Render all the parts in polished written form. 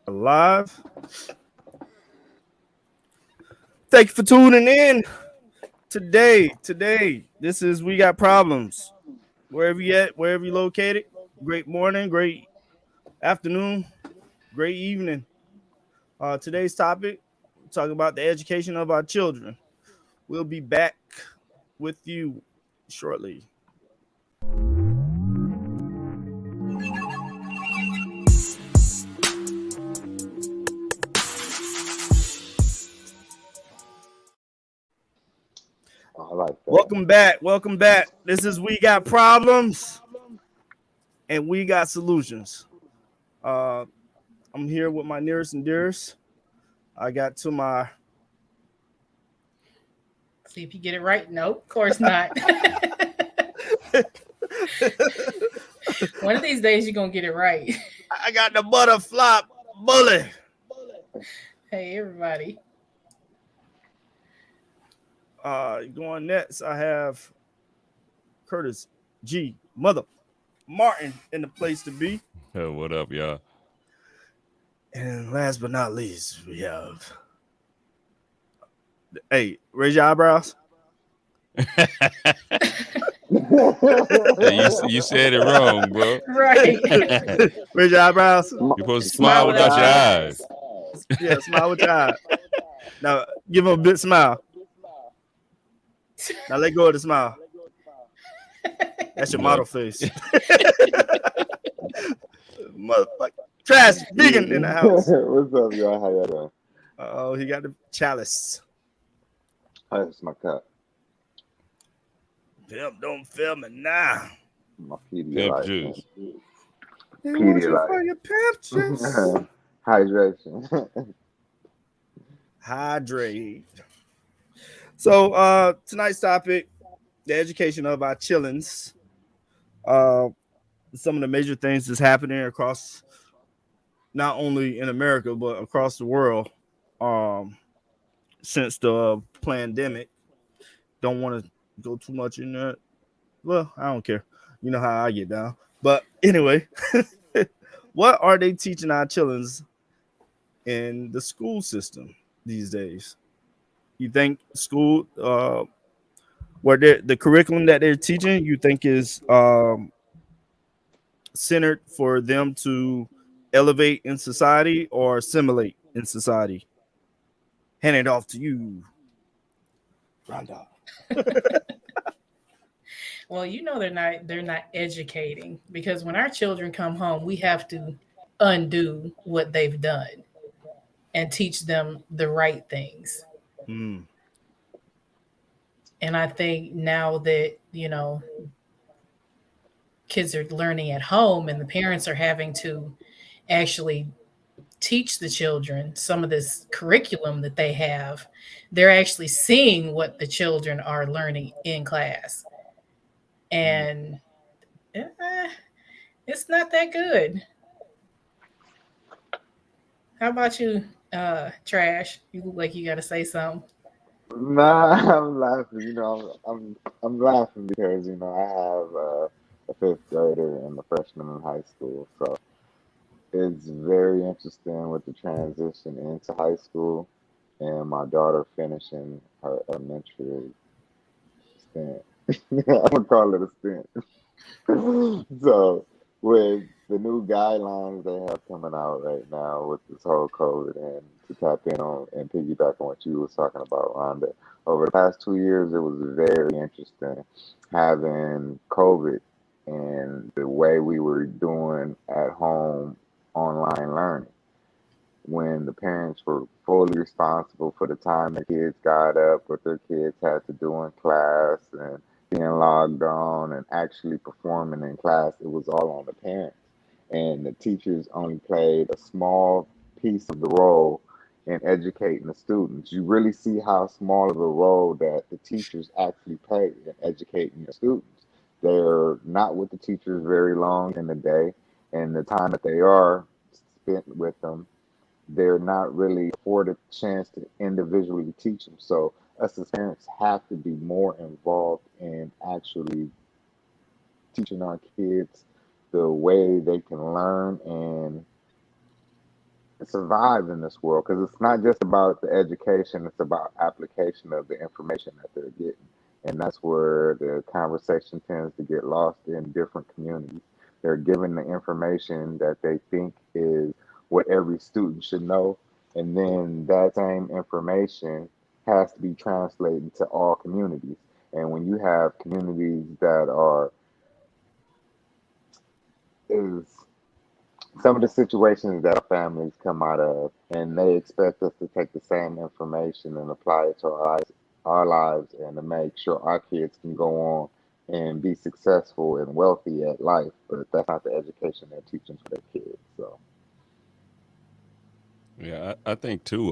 Alive. Thank you for tuning in today. This is We Got Problems. Wherever you at, wherever you located, great morning, great afternoon, great evening. Today's topic, we're talking about the education of our children. We'll be back with you shortly. I like that. Welcome back. Welcome back. This is We Got Problems and We Got Solutions. Uh, I'm here with my nearest and dearest. I got to my See if you get it right. Nope, of course not. One of these days you're gonna get it right. I got the butterfly bully. Hey everybody. Going next, I have Curtis G. Mother Martin in the place to be. Hey, what up, y'all? And last but not least, we have. Hey, raise your eyebrows. Hey, you said it wrong, bro. Right. Raise your eyebrows. You're supposed to Smile smile without your eyes. Yeah, smile with your eyes. Now, give him a big smile. Now, let go of the smile. That's your model face. Motherfucker. Trash, vegan in the house. What's up, y'all? How y'all doing? Oh, he got the chalice. Oh, that's my cup. Pimp, don't film it now. My Pimp Pedialyte. juice. They want you Pedialyte. for your pimp juice. Hydration. Hydrate. So tonight's topic, the education of our chillins. Some of the major things that's happening across not only in America but across the world since the pandemic. Don't want to go too much in that. Well, I don't care. You know how I get down. But anyway, what are they teaching our childrens in the school system these days? You think school, where the curriculum that they're teaching, you think is centered for them to elevate in society or assimilate in society? Hand it off to you, Rhonda. Well, you know they're not educating because when our children come home, we have to undo what they've done and teach them the right things. Mm. And I think now that, kids are learning at home and the parents are having to actually teach the children some of this curriculum that they have, they're actually seeing what the children are learning in class. And eh, it's not that good. How about you, Trash? You look like you got to say something. Nah, I'm laughing. I'm laughing because I have a fifth grader and a freshman in high school, so it's very interesting with the transition into high school, and my daughter finishing her elementary stint. I'm gonna call it a stint. So with the new guidelines they have coming out right now with this whole COVID, and to tap in on and piggyback on what you was talking about, Rhonda, over the past 2 years it was very interesting having COVID and the way we were doing at home online learning when the parents were fully responsible for the time the kids got up, what their kids had to do in class, and being logged on and actually performing in class. It was all on the parents. And the teachers only played a small piece of the role in educating the students. You really see how small of a role that the teachers actually play in educating the students. They're not with the teachers very long in the day, and the time that they are spent with them, they're not really afforded a chance to individually teach them. So us as parents have to be more involved in actually teaching our kids the way they can learn and survive in this world, because it's not just about the education, it's about application of the information that they're getting. And that's where the conversation tends to get lost in different communities. They're given the information that they think is what every student should know, and then that same information has to be translated to all communities. And when you have communities that are is some of the situations that our families come out of, and they expect us to take the same information and apply it to our lives, and to make sure our kids can go on and be successful and wealthy at life. But that's not the education they're teaching for their kids. So Yeah, I think too.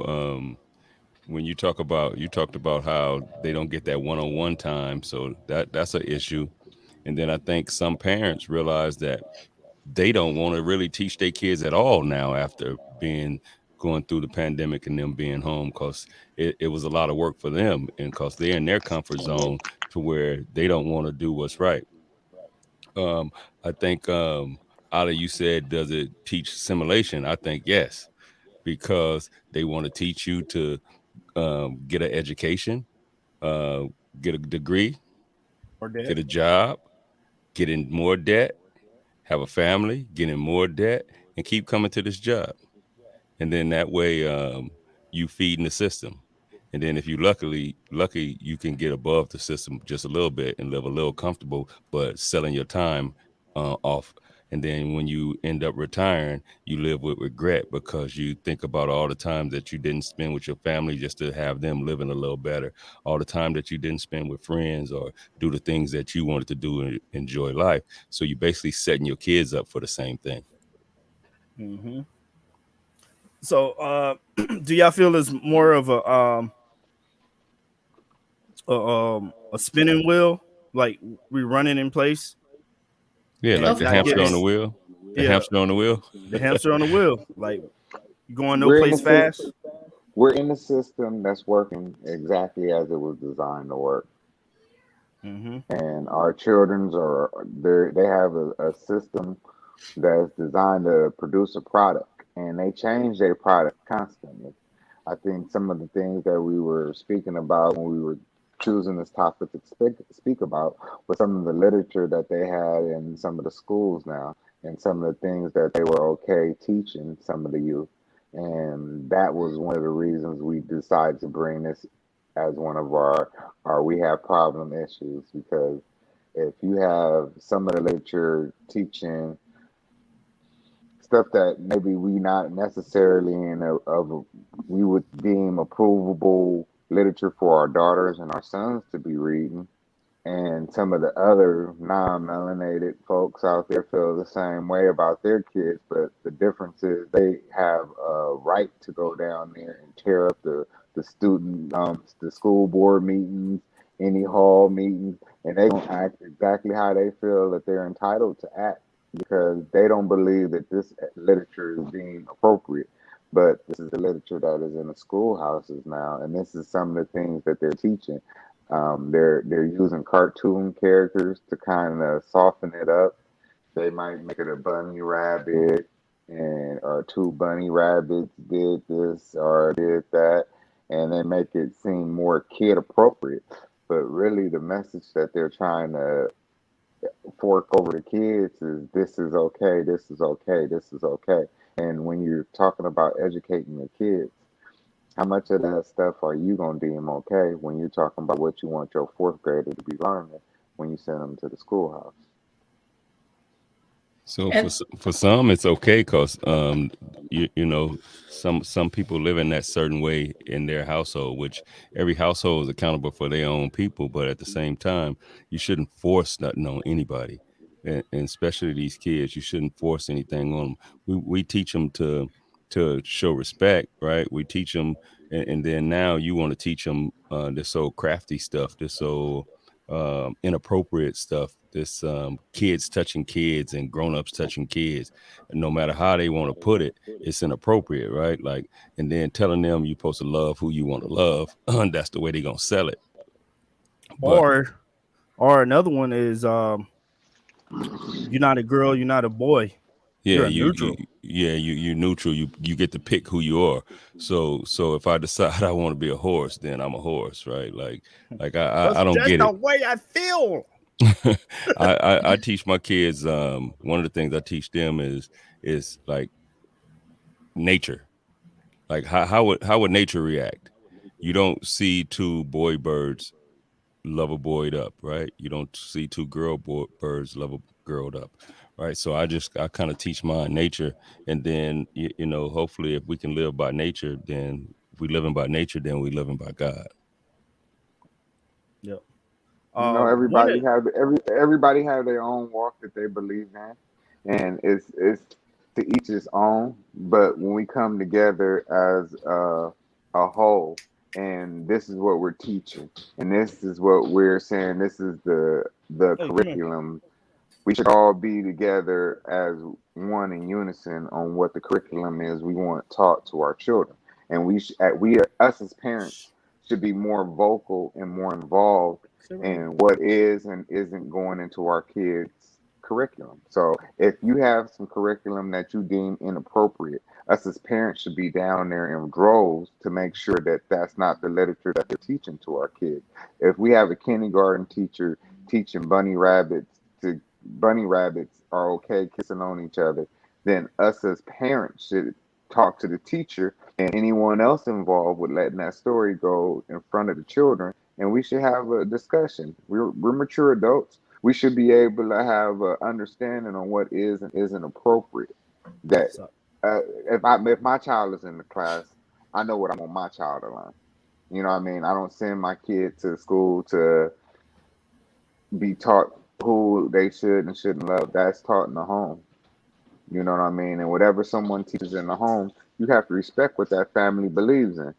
When you talked about how they don't get that one-on-one time, so that's an issue. And then I think some parents realize that they don't want to really teach their kids at all now after being going through the pandemic and them being home, because it was a lot of work for them, and because they're in their comfort zone to where they don't want to do what's right. um I think Ada, you said, does it teach simulation? I think yes, because they want to teach you to get an education, uh, get a degree, Or debt. get a job, get in more debt, have a family, get in more debt, and keep coming to this job. And then that way, you feeding the system. And then if you lucky, you can get above the system just a little bit and live a little comfortable, but selling your time off. And then when you end up retiring, you live with regret because you think about all the time that you didn't spend with your family just to have them living a little better, all the time that you didn't spend with friends or do the things that you wanted to do and enjoy life. So you basically setting your kids up for the same thing. Hmm. So, do y'all feel it's more of a spinning wheel, like we running in place Yeah, like and Of the not hamster getting on the it? course. wheel. The Yeah, hamster on the wheel. the hamster on the wheel, like you going no we're in a place system. fast. We're in a system that's working exactly as it was designed to work. Hmm. And our children's are they have a system that's designed to produce a product, and they change their product constantly. I think some of the things that we were speaking about when we were choosing this topic to speak about was some of the literature that they had in some of the schools now, and some of the things that they were okay teaching some of the youth. And that was one of the reasons we decided to bring this as one of our we have problem issues, because if you have some of the literature teaching stuff that maybe we not necessarily we would deem approvable literature for our daughters and our sons to be reading, and some of the other non-melanated folks out there feel the same way about their kids, but the difference is they have a right to go down there and tear up the school board meetings, any hall meetings, and they don't act exactly how they feel that they're entitled to act, because they don't believe that this literature is being appropriate. But this is the literature that is in the schoolhouses now, and this is some of the things that they're teaching. They're using cartoon characters to kind of soften it up. They might make it a bunny rabbit, and or two bunny rabbits did this or did that, and they make it seem more kid appropriate. But really, the message that they're trying to fork over the kids is this is okay, this is okay, this is okay. And when you're talking about educating your kids, how much of that stuff are you gonna deem okay when you're talking about what you want your fourth grader to be learning when you send them to the schoolhouse? So And for some, it's okay because you know, some people live in that certain way in their household, which every household is accountable for their own people. But at the same time, you shouldn't force nothing on anybody, and especially these kids. You shouldn't force anything on them. We teach them to show respect, right? We teach them, and then now you want to teach them this old crafty stuff, this old inappropriate stuff, this kids touching kids and grown-ups touching kids. And no matter how they want to put it, it's inappropriate, right? Like, and then telling them you're supposed to love who you want to love. That's the way they're gonna sell it. But Or another one is you're not a girl, you're not a boy. Yeah, You're a neutral. you neutral. You get to pick who you are. So if I decide I want to be a horse, then I'm a horse, right? Like That's I don't just get the it. way I feel. I teach my kids. One of the things I teach them is like nature. Like how would nature react? You don't see two boy birds love a boyed up, right? You don't see two birds love a girled up, right? So I kind of teach mine nature, and then hopefully if we can live by nature, then if we living by nature, then we living by God. Yep. You know, One of everybody have their own walk that they believe in, and it's to each his own. But when we come together as a whole, and this is what we're teaching, and this is what we're saying, this is the hey, come here. curriculum. We should all be together as one in unison on what the curriculum is we want taught to our children, and we us as parents should be more vocal and more involved Sit right here. in what is and isn't going into our kids' curriculum. So if you have some curriculum that you deem inappropriate, us as parents should be down there in droves to make sure that that's not the literature that they're teaching to our kids. If we have a kindergarten teacher teaching bunny rabbits are okay kissing on each other, then us as parents should talk to the teacher and anyone else involved with letting that story go in front of the children. And we should have a discussion. We're mature adults. We should be able to have an understanding on what is and isn't appropriate. That So, if my child is in the class, I know what I want my child to learn. You know what I mean? I don't send my kid to school to be taught who they should and shouldn't love. That's taught in the home. You know what I mean? And whatever someone teaches in the home, you have to respect what that family believes in.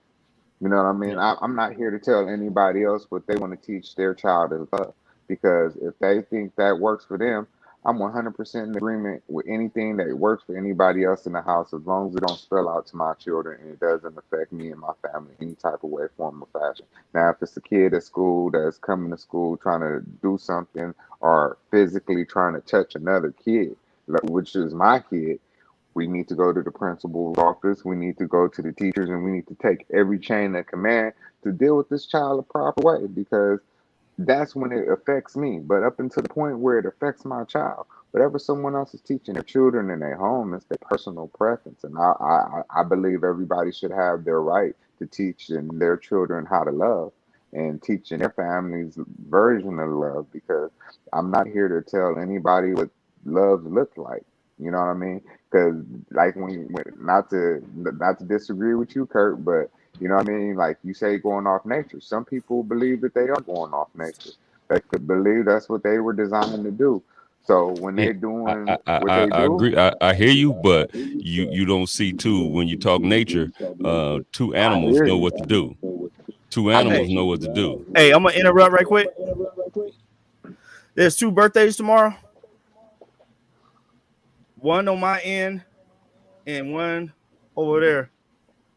You know what I mean? yep. I'm not here to tell anybody else what they want to teach their child is love. Because if they think that works for them, I'm 100% in agreement with anything that works for anybody else in the house as long as it don't spell out to my children and it doesn't affect me and my family any type of way, form, or fashion. Now, if it's a kid at school that's coming to school trying to do something or physically trying to touch another kid, which is my kid, we need to go to the principal's office. We need to go to the teachers, and we need to take every chain of command to deal with this child the proper way because that's when it affects me. But up until the point where it affects my child, whatever someone else is teaching their children in their home is their personal preference. And I believe everybody should have their right to teach their children how to love and teaching their families version of love because I'm not here to tell anybody what love looks like. You know what I mean? Because like not to disagree with you, Kurt, but you know what I mean? Like you say, going off nature. Some people believe that they are going off nature. They could believe that's what they were designed to do. So when Yeah, they're I, doing I, I, what I they I do, agree. I hear you, but you don't see too when you talk nature. Two I animals hear know you. what to do. Two I animals Hey, get know you. what to do. hey, I'm gonna interrupt right quick. There's two birthdays tomorrow. One on my end and one over there.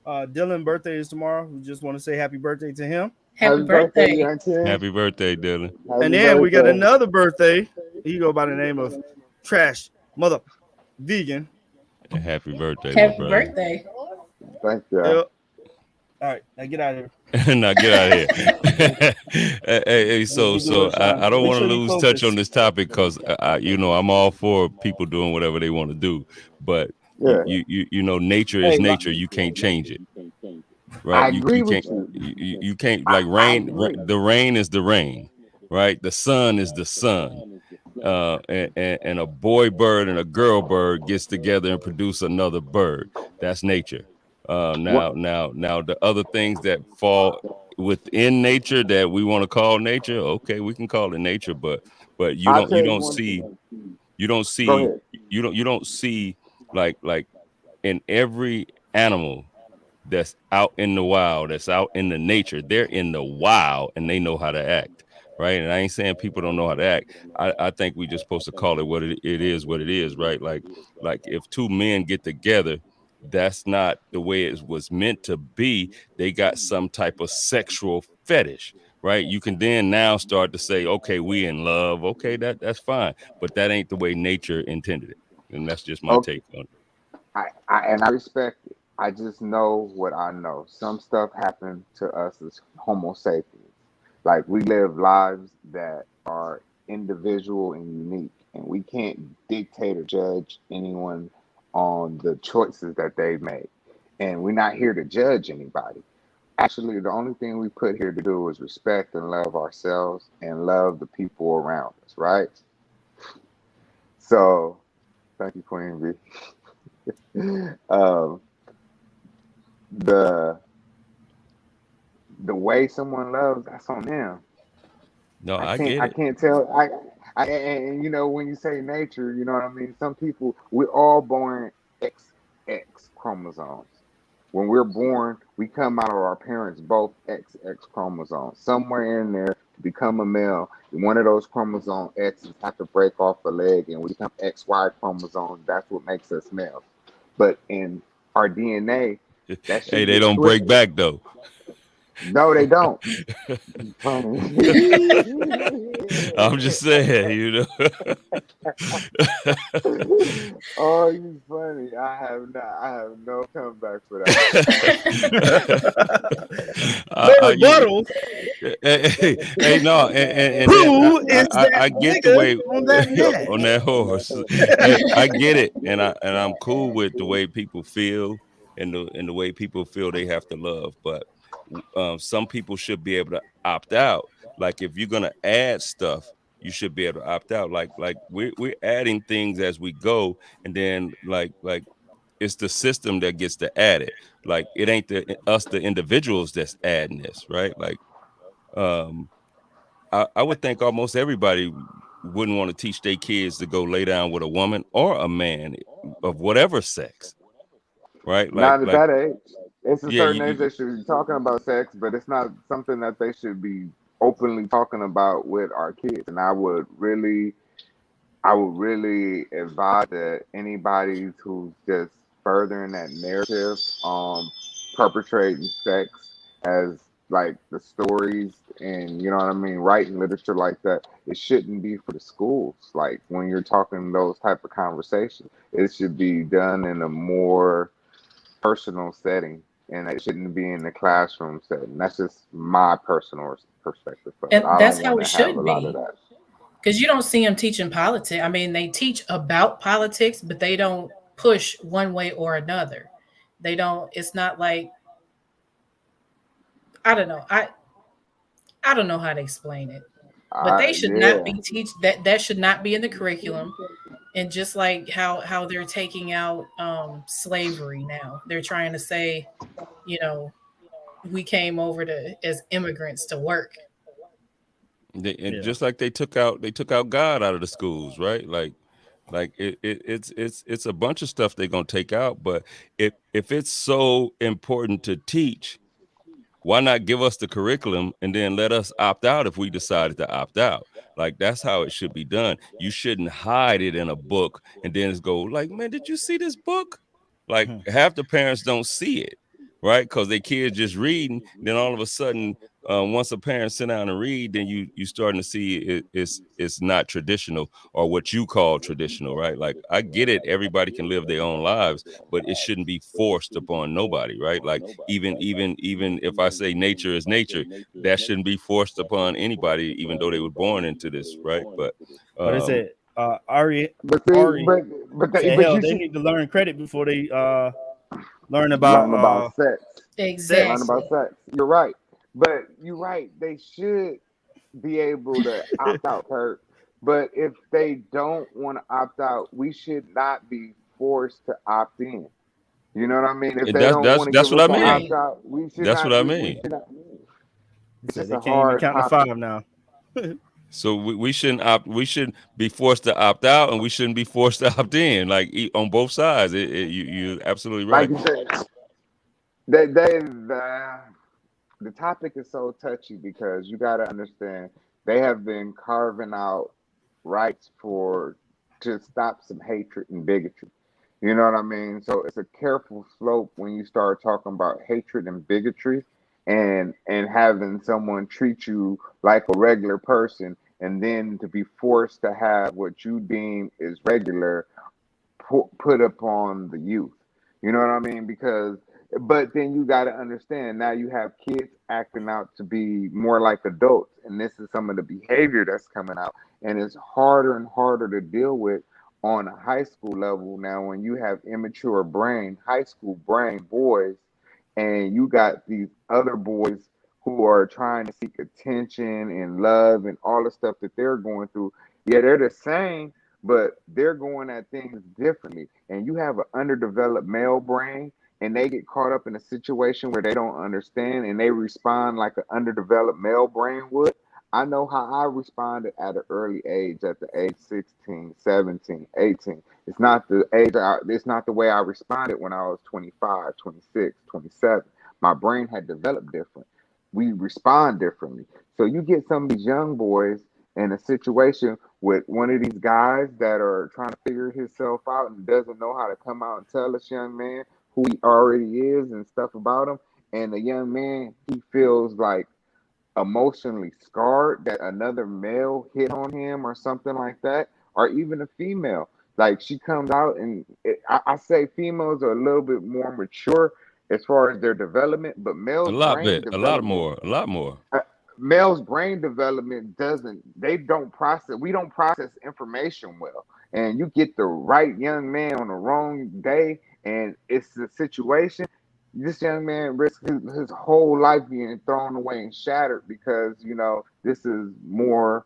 Dylan' birthday is tomorrow. We just want to say happy birthday to him. Happy Happy birthday, birthday. young Ken. Happy birthday, Dylan. And Happy then we got birthday. another birthday. He go by the name of Trash Mother Vegan. And happy birthday, my Happy brother. birthday. Thank you. Yep. All right, now get out of here. Now get out of here. Hey, What so you doing, so Sean? I don't Make want to sure you lose touch on focus. this topic because I'm all for people doing whatever they want to do, but Yeah, nature is Hey, nature. You can't change it, right? I You agree can't with you. you can't like I rain. agree. The rain is the rain, right? The sun is the sun. And a boy bird and a girl bird gets together and produce another bird. That's nature. What Now, the other things that fall within nature that we want to call nature, okay, we can call it nature, but you I'll don't you tell you don't one see thing. you don't Go see ahead. you don't see like in every animal that's out in the wild, that's out in the nature. They're in the wild and they know how to act, right? And I ain't saying people don't know how to act. I think we just supposed to call it what it is, right? Like if two men get together, that's not the way it was meant to be. They got some type of sexual fetish, right? You can then now start to say, okay, we in love. Okay, that's fine. But that ain't the way nature intended it. And that's just my Okay, take on it. I respect it. I just know what I know. Some stuff happened to us as Homo sapiens. Like we live lives that are individual and unique, and we can't dictate or judge anyone on the choices that they've made. And we're not here to judge anybody. Actually, the only thing we put here to do is respect and love ourselves and love the people around us, right? So, thank you, Queen B. Um, the the way someone loves, that's on them. No, I I can't get I it. can't tell. And you know when you say nature, you know what I mean. Some people we're all born XX chromosomes. When we're born, we come out of our parents both XX chromosomes. Somewhere in there, to become a male, one of those chromosome X's have to break off a leg, and we become XY chromosomes. That's what makes us males. But in our DNA, that Hey, shit they gets don't break twisted. back though. No, they don't. Funny. I'm just saying, Oh, you funny. I have not. I have no comeback for that one. No you, rebuttal. no, and then Who is that I get the nigga way on that neck? on that horse. Hey, I get it, and I'm cool with the way people feel and the way people feel they have to love, but some people should be able to opt out. Like if you're gonna add stuff, you should be able to opt out. Like we're adding things as we go, and then like it's the system that gets to add it. Like it ain't the individuals that's adding this, right? Like um I would think almost everybody wouldn't want to teach their kids to go lay down with a woman or a man of whatever sex, right? Not at Like that age. It's a yeah, certain age they should be talking about sex, but it's not something that they should be openly talking about with our kids. And I would really advise that anybody who's just furthering that narrative, perpetrating sex as like the stories and you know what I mean, writing literature like that, it shouldn't be for the schools. Like when you're talking those type of conversations, it should be done in a more personal setting and it shouldn't be in the classroom setting. That's just my personal perspective of it. And I that's don't how want it to have a should lot of be. that. Because you don't see them teaching politics. I mean, they teach about politics, but they don't push one way or another. They don't. It's not like I don't know. I don't know how to explain it, but they should not Yeah. be teach that. That should not be in the curriculum. And just like how they're taking out slavery now, they're trying to say, you know, we came over to as immigrants to work. and Yeah. just like they took out God out of the schools, right? Like it's a bunch of stuff they're gonna take out. But if it's so important to teach, why not give us the curriculum and then let us opt out if we decided to opt out? Like that's how it should be done. You shouldn't hide it in a book and then it's go like, man, did you see this book? Like half the parents don't see it, right? Because their kids just reading. Then all of a sudden, once a parent sit down and read, then you starting to see it's not traditional or what you call traditional, right? Like I get it, everybody can live their own lives, but it shouldn't be forced upon nobody, right? Like even if I say nature is nature, that shouldn't be forced upon anybody, even though they were born into this, right? But But it um said Ari But see, Ari said but hell you they should need to learn credit before they learn learn about about sex. Learn sex. about Exactly. sex. You're right. But you're right. They should be able to opt out, Kurt. But if they don't want to opt out, we should not be forced to opt in. You know what I mean? If and they that's don't that's want to that's give what us I an mean. opt Right. out, we should That's what not. I We mean. should not. It's Said just they a can't even hard count to topic. five now. So we shouldn't opt. We should be forced to opt out, and we shouldn't be forced to opt in. Like on both sides, you're absolutely Like right. you said, the topic is so touchy because you got to understand they have been carving out rights for to stop some hatred and bigotry. You know what I mean? So it's a careful slope when you start talking about hatred and bigotry and having someone treat you like a regular person and then to be forced to have what you deem is regular put upon the youth. You know what I mean? Because, but then you got to understand now you have kids acting out to be more like adults, and this is some of the behavior that's coming out, and it's harder and harder to deal with on a high school level now when you have immature brain, high school brain boys, and you got these other boys who are trying to seek attention and love and all the stuff that they're going through. Yeah, they're the same, but they're going at things differently. And you have an underdeveloped male brain, and they get caught up in a situation where they don't understand and they respond like an underdeveloped male brain would. I know how I responded at an early age, at the age 16, 17, 18. It's not the way I responded when I was 25, 26, 27. My brain had developed different. We respond differently. So you get some of these young boys in a situation with one of these guys that are trying to figure himself out and doesn't know how to come out and tell this young man who he already is and stuff about him. And the young man, he feels like emotionally scarred that another male hit on him or something like that, or even a female. Like she comes out and I say females are a little bit more mature as far as their development, but A males' lot brain bit, a lot development more, a lot more. males brain development doesn't they don't process we don't process information well, and you get the right young man on the wrong day and it's the situation, this young man risks his whole life being thrown away and shattered because this is more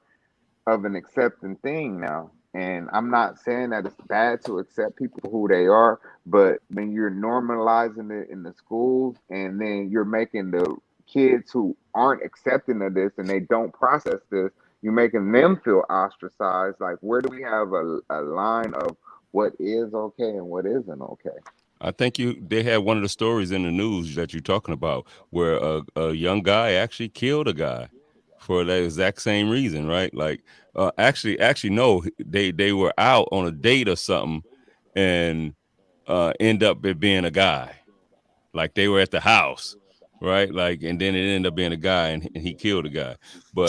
of an accepting thing now. And I'm not saying that it's bad to accept people for who they are, but when you're normalizing it in the schools and then you're making the kids who aren't accepting of this and they don't process this, you're making them feel ostracized. Like, where do we have a line of what is okay and what isn't okay? I think they had one of the stories in the news that you're talking about where a young guy actually killed a guy for that exact same reason, right? Like, actually, no, they were out on a date or something, and end up it being a guy. Like they were at the house, right? Like, and then it ended up being a guy, and he killed a guy.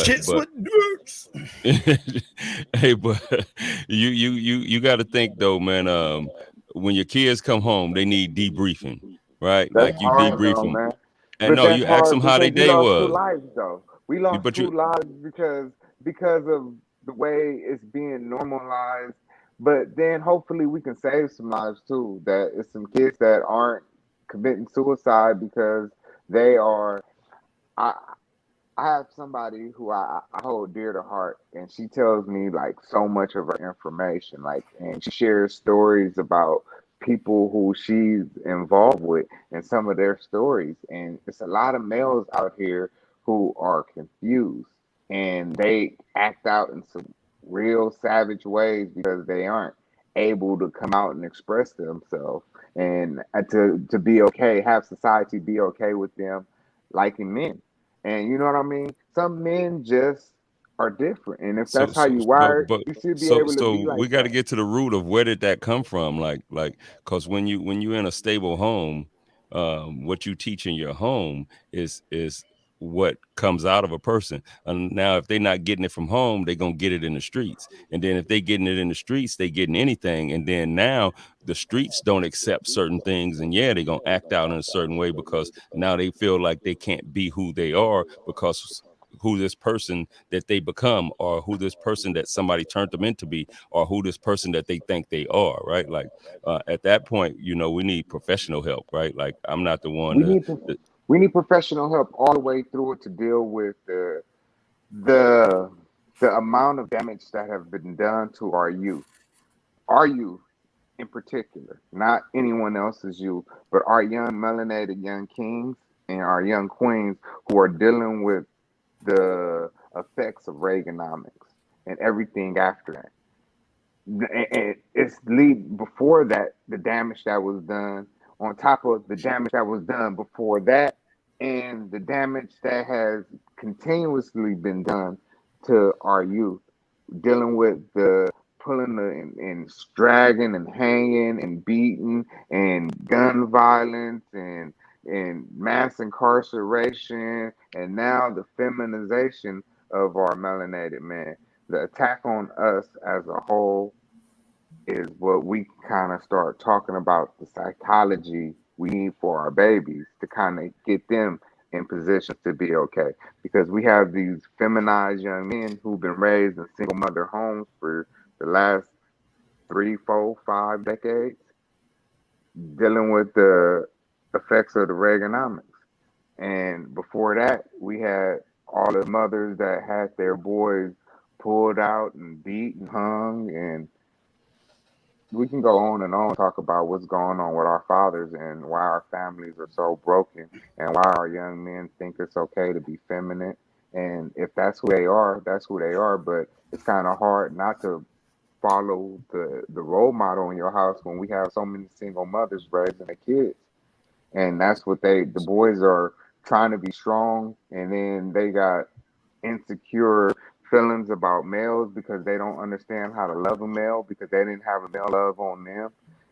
Shit's But what works. hey, but you got to think though, man. When your kids come home, they need debriefing, right? That's Like you hard debrief though, them, man. and But no, that's you ask them hard how their because we day lost two was. lives though. We lost But you, two lives because of the way it's being normalized. But then hopefully we can save some lives too. That it's some kids that aren't committing suicide because they are. I I have somebody who I hold dear to heart, and she tells me like so much of her information, like, and she shares stories about people who she's involved with and some of their stories. And it's a lot of males out here who are confused and they act out in some real savage ways because they aren't able to come out and express themselves and to be okay, have society be okay with them liking men. And you know what I mean? Some men just are different. And if so that's how so you but wired, but you should be so able to so be we like got to that. get to the root of where did that come from, like because when you're in a stable home, what you teach in your home is what comes out of a person. And now if they're not getting it from home, they're gonna get it in the streets, and then if they getting it in the streets, they getting anything, and then now the streets don't accept certain things, and yeah, they're gonna act out in a certain way because now they feel like they can't be who they are because who this person that they become, or who this person that somebody turned them into be, or who this person that they think they are, right? Like, at that point, we need professional help, right? Like, I'm not the one We to, need we need professional help all the way through it to deal with the the amount of damage that have been done to our youth in particular, not anyone else's youth, but our young melanated young kings and our young queens who are dealing with the effects of Reaganomics and everything after that. And it's lead before that, the damage that was done, on top of the damage that was done before that, and the damage that has continuously been done to our youth, dealing with the pulling and dragging and hanging and beating and gun violence and mass incarceration, and now the feminization of our melanated men, the attack on us as a whole. is what we kind of start talking about the psychology we need for our babies to kind of get them in positions to be okay. Because we have these feminized young men who've been raised in single mother homes for the last 3, 4, 5 decades, dealing with the effects of the Reaganomics. And before that, we had all the mothers that had their boys pulled out and beat and hung, and we can go on and on talk about what's going on with our fathers and why our families are so broken and why our young men think it's okay to be feminine. And if that's who they are, that's who they are. But it's kind of hard not to follow the role model in your house when we have so many single mothers raising their kids. And that's what the boys are trying to be strong, and then they got insecure feelings about males because they don't understand how to love a male because they didn't have a male love on them.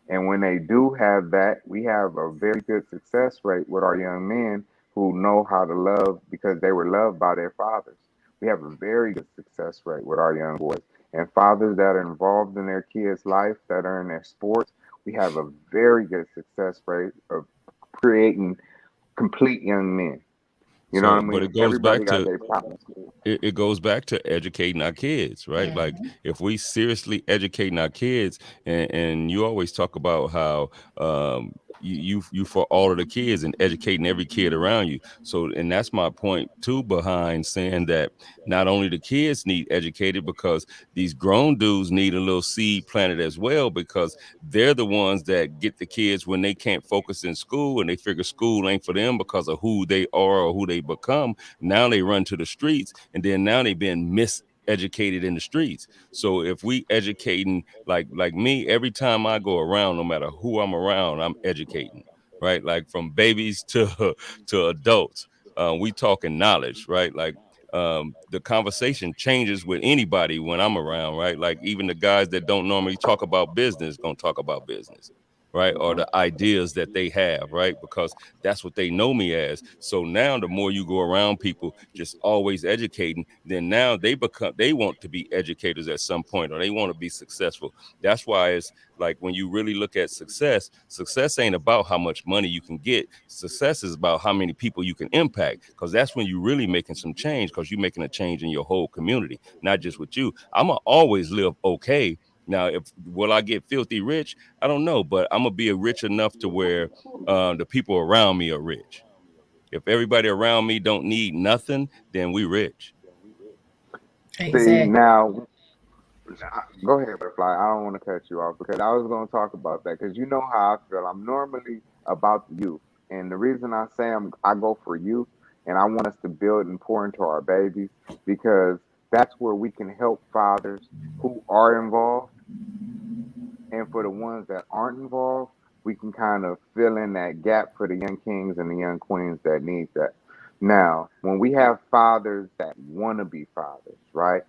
And when they do have that, we have a very good success rate with our young men who know how to love because they were loved by their fathers. We have a very good success rate with our young boys. And fathers that are involved in their kids' life, that are in their sports, we have a very good success rate of creating complete young men. You know what So, I but mean? it goes Everybody back got to their problems. it goes back to educating our kids, right? Like Mhm. if we seriously educating our kids, and you always talk about how you for all of the kids and educating every kid around you. So, and that's my point too behind saying that not only the kids need educated, because these grown dudes need a little seed planted as well, because they're the ones that get the kids when they can't focus in school and they figure school ain't for them because of who they are or who they become. Now they run to the streets, and then now they being miseducated in the streets. So if we educating like me, every time I go around, no matter who I'm around, I'm educating, right? Like from babies to to adults. We talking knowledge, right? Like the conversation changes with anybody when I'm around, right? Like even the guys that don't normally talk about business gonna talk about business, right? Or the ideas that they have, right? Because that's what they know me as. So now the more you go around people just always educating, then now they want to be educators at some point, or they want to be successful. That's why it's like when you really look at success, success ain't about how much money you can get. Success is about how many people you can impact, because that's when you're really making some change, because you're making a change in your whole community, not just with you. I'ma always live okay. Now, if will I get filthy rich? I don't know, but I'm gonna be rich enough to where the people around me are rich. If everybody around me don't need nothing, then we rich. See, Exactly. now, go ahead, Butterfly. I don't want to cut you off because I was going to talk about that because you know how I feel. I'm normally about the youth. And the reason I say I go for youth and I want us to build and pour into our babies because that's where we can help fathers who are involved. And for the ones that aren't involved, we can kind of fill in that gap for the young kings and the young queens that need that. Now, when we have fathers that want to be fathers, right?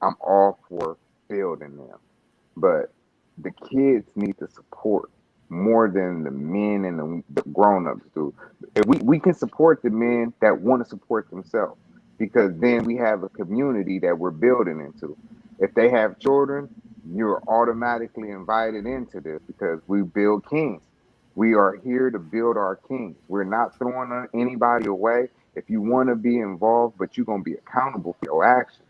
I'm all for building them. But the kids need the support more than the men and the grown-ups do. If we can support the men that want to support themselves because then we have a community that we're building into. If they have children, you're automatically invited into this because we build kings. We are here to build our kings. We're not throwing anybody away. If you want to be involved, but you're going to be accountable for your actions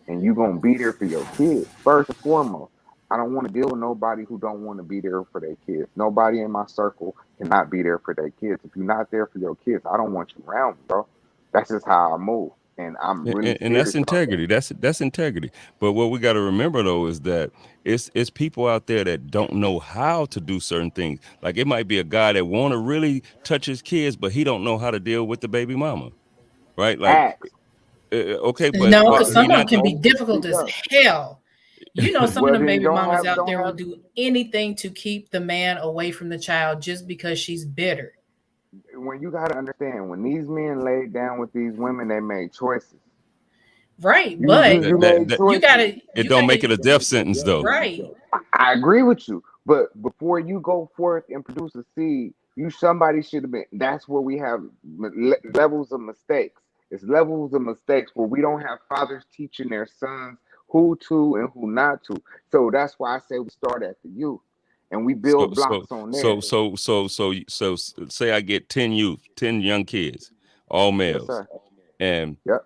and you're going to be there for your kids first and foremost. I don't want to deal with nobody who don't want to be there for their kids. Nobody in my circle cannot be there for their kids. If you're not there for your kids, I don't want you around me, bro. That's just how I move, and I'm really And that's serious about that. integrity. That's integrity. But what we got to remember though is that it's people out there that don't know how to do certain things. Like it might be a guy that want to really touch his kids, but he don't know how to deal with the baby mama, right? Like Acts, okay, No, but because fathers, he some of them not. can be don't difficult speak as up. hell. You know, some of Well, them then baby mamas out don't there will have. do anything to keep the man away from the child just because she's bitter. When you gotta understand, when these men laid down with these women, they made choices. Right. You But you that, you that, made that you choices. gotta it you don't gotta make it a death sentence though. right. I agree with you, but before you go forth and produce a seed, you somebody should have been. That's where we have levels of mistakes. It's levels of mistakes where we don't have fathers teaching their sons who to and who not to. So that's why I say we start at the youth and we So build so blocks on there. say I get 10 youth, 10 young kids, all Yes, males, sir. and Yep.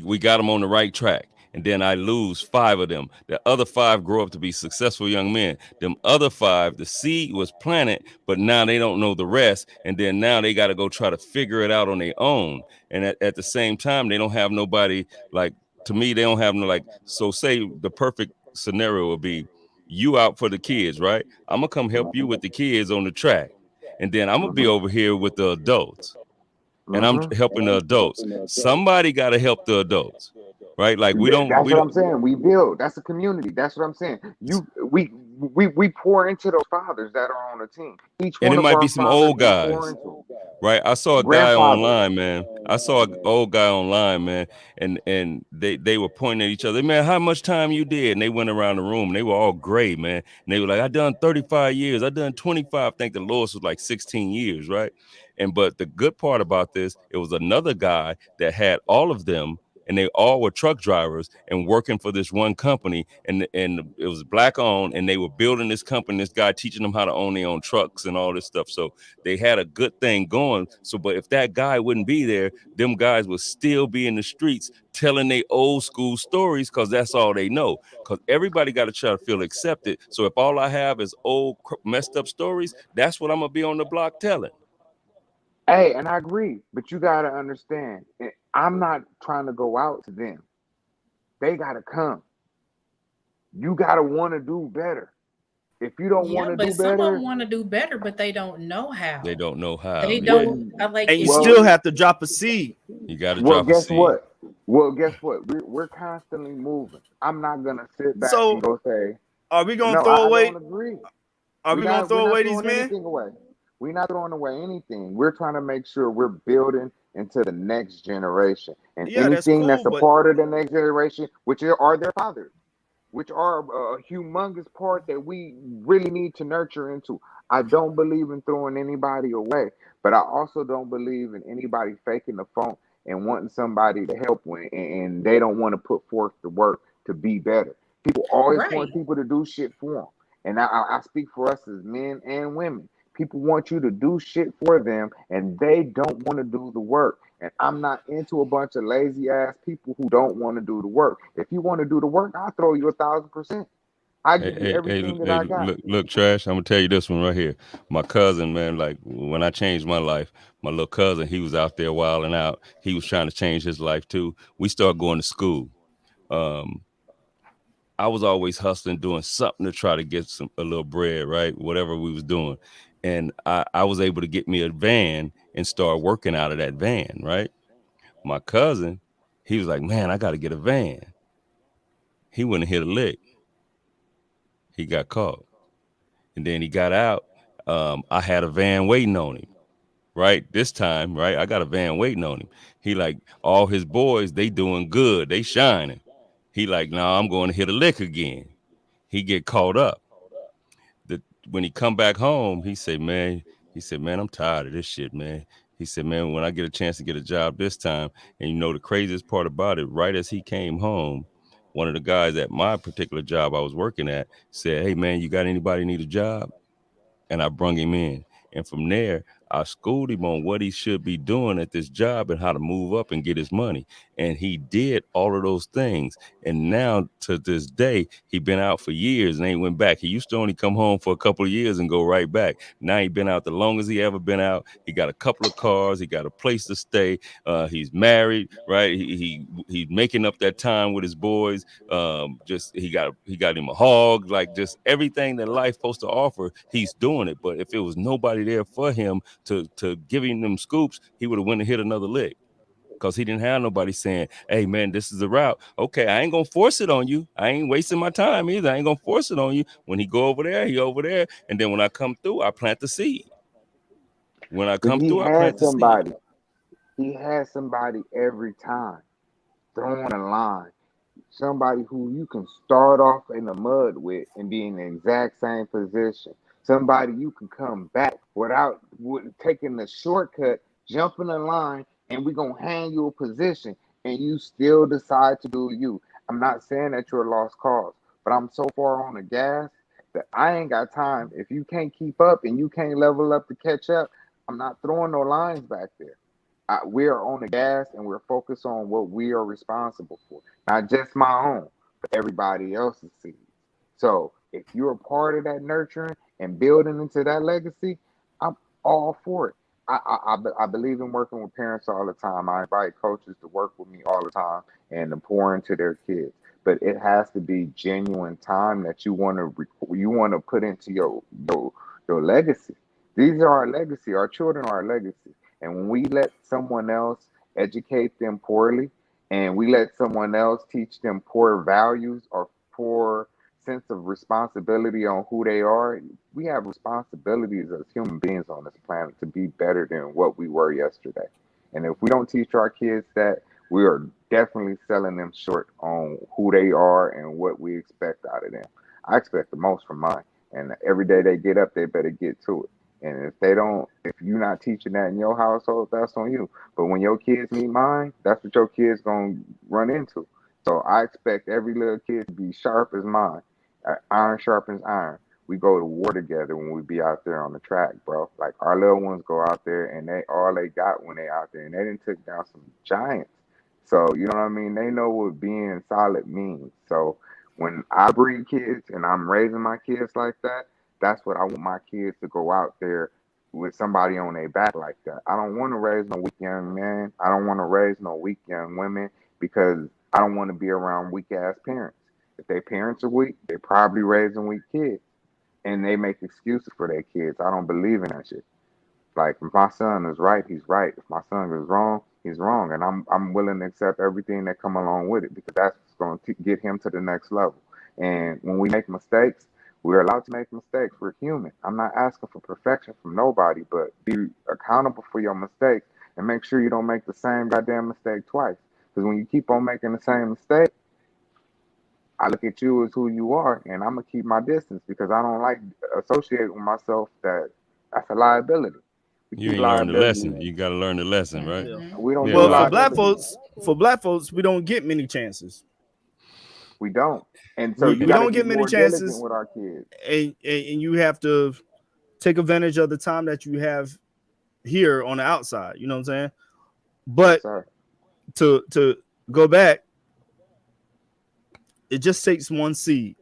we got them on the right track, and then I lose 5 of them. The other 5 grow up to be successful young men. Them other 5, the seed was planted, but now they don't know the rest, and then now they got to go try to figure it out on their own. And at the same time, they don't have nobody like, to me, they don't have no like. So say the perfect scenario would be you out for the kids, right? I'm gonna come help you with the kids on the track, and then I'm gonna be over here with the adults, and I'm Mm-hmm. helping the adults. Somebody got to help the adults, right? Like That's we what don't, I'm saying. We build. That's a community. That's what I'm saying. We pour into those fathers that are on the team. Each and it one of might be our some fathers old we pour guys, into. right? I saw a guy Grandfathers. online, man. I saw an old guy online, man, and they were pointing at each other. Man, how much time you did? And they went around the room. And they were all gray, man. And they were like, I done 35 years. I done 25. I think the lowest was like 16 years, right? And but the good part about this, it was another guy that had all of them, and they all were truck drivers and working for this one company, and it was black owned, and they were building this company. This guy teaching them how to own their own trucks and all this stuff. So they had a good thing going. So, but if that guy wouldn't be there, them guys would still be in the streets telling their old school stories because that's all they know. Because everybody got to try to feel accepted. So if all I have is old messed up stories, that's what I'm gonna be on the block telling. Hey, and I agree, but you gotta understand. I'm not trying to go out to them. They gotta come. You gotta want to do better. If you don't Yeah, want to but do some of them better, want to do better, but they don't know They how. don't know how. They well, Yeah, don't. I like And you if well, still you. have to drop a seed. you got to well. drop a Guess seed. what? Well, guess what? We're constantly moving. I'm not gonna sit back and So go say, are we gonna no, throw I don't away? agree. Are we gonna We're throw not away these throwing men? anything away. We're not throwing away anything. We're trying to make sure we're building into the next generation. And Yeah, that's anything cool, that's a but part of the next generation, which are their fathers, which are a humongous part that we really need to nurture into. I don't believe in throwing anybody away, but I also don't believe in anybody faking the funk and wanting somebody to help when and they don't want to put forth the work to be better. People always want Right. people to do shit for them. And I speak for us as men and women. People want you to do shit for them and they don't want to do the work. And I'm not into a bunch of lazy ass people who don't want to do the work. If you want to do the work, I'll throw you 1,000%. I Hey, give you hey, everything that hey, I got. look, Trash. I'm gonna tell you this one right here. My cousin, man, like when I changed my life, my little cousin, he was out there wilding out. He was trying to change his life too. We started going to school. Um, I was always hustling, doing something to try to get a little bread, right? Whatever we was doing, and I was able to get me a van and start working out of that van, right? My cousin, he was like, man, I got to get a van. He wouldn't hit a lick. He got caught. And then he got out. I had a van waiting on him, right? This time, right? I got a van waiting on him. He like all his boys, they doing good, they shining. He like, nah, I'm going to hit a lick again. He get caught up. The When he come back home, he said, man, I'm tired of this shit, man. He said, man, when I get a chance to get a job this time, and you know the craziest part about it, right as he came home, one of the guys at my particular job I was working at said, hey man, you got anybody need a job? And I brung him in. And from there, I schooled him on what he should be doing at this job and how to move up and get his money. And he did all of those things. And now to this day, he been out for years and ain't went back. He used to only come home for a couple of years and go right back. Now he been out the longest he ever been out. He got a couple of cars. He got a place to stay. He's married, right? He's making up that time with his boys. Just he got him a hog, like just everything that life supposed to offer, he's doing it. But if it was nobody there for him to give him them scoops, he would have went and hit another lick because he didn't have nobody saying, hey man, this is the route. Okay, I ain't gonna force it on you. I ain't wasting my time either. I ain't gonna force it on you. When he go over there, he over there, and then when I come through, I plant the seed. When I But come through, I plant the seed. he had somebody every time throwing a line. Somebody who you can start off in the mud with and be in the exact same position. Somebody you can come back without taking the shortcut, jumping the line, and we're gonna hand you a position, and you still decide to do you. I'm not saying that you're a lost cause, but I'm so far on the gas that I ain't got time. If you can't keep up and you can't level up to catch up, I'm not throwing no lines back there. We are on the gas and we're focused on what we are responsible for, not just my own, but everybody else's seeds. So if you're a part of that nurturing and building into that legacy, I'm all for it. I believe in working with parents all the time. I invite coaches to work with me all the time and to pour into their kids. But it has to be genuine time that you want to put into your legacy. These are our legacy. Our children are our legacy. And when we let someone else educate them poorly, and we let someone else teach them poor values or poor sense of responsibility on who they are, we have responsibilities as human beings on this planet to be better than what we were yesterday. And if we don't teach our kids that, we are definitely selling them short on who they are and what we expect out of them. I expect the most from mine. And every day they get up, they better get to it. And if you're not teaching that in your household, that's on you. But when your kids meet mine, that's what your kids gonna run into. So I expect every little kid to be sharp as mine. Iron sharpens iron. We go to war together when we be out there on the track, bro. Like our little ones go out there and they all they got when they out there, and they didn't took down some giants. So you know what I mean? They know what being solid means. So when I breed kids and I'm raising my kids like that, that's what I want my kids to go out there with somebody on their back like that. I don't want to raise no weak young men. I don't want to raise no weak young women because I don't want to be around weak ass parents. If their parents are weak, they're probably raising weak kids. And they make excuses for their kids. I don't believe in that shit. Like if my son is right, he's right. If my son is wrong, he's wrong, and I'm willing to accept everything that come along with it because that's going to get him to the next level. And when we make mistakes, we're allowed to make mistakes. We're human. I'm not asking for perfection from nobody, but be accountable for your mistakes and make sure you don't make the same goddamn mistake twice. Because when you keep on making the same mistake, I look at you as who you are, and I'm gonna keep my distance because I don't like associating with myself that's a liability. We You keep ain't learned the lesson. liability. You got to learn the lesson, right? Yeah. Mhm. We don't Yeah, do Well, no, liability. for black folks, we don't get many chances. We don't. And so you We got to don't be get many more diligent chances, with our kids. and you have to take advantage of the time that you have here on the outside. You know what I'm saying? Yes, But sir. to go back, it just takes one seed,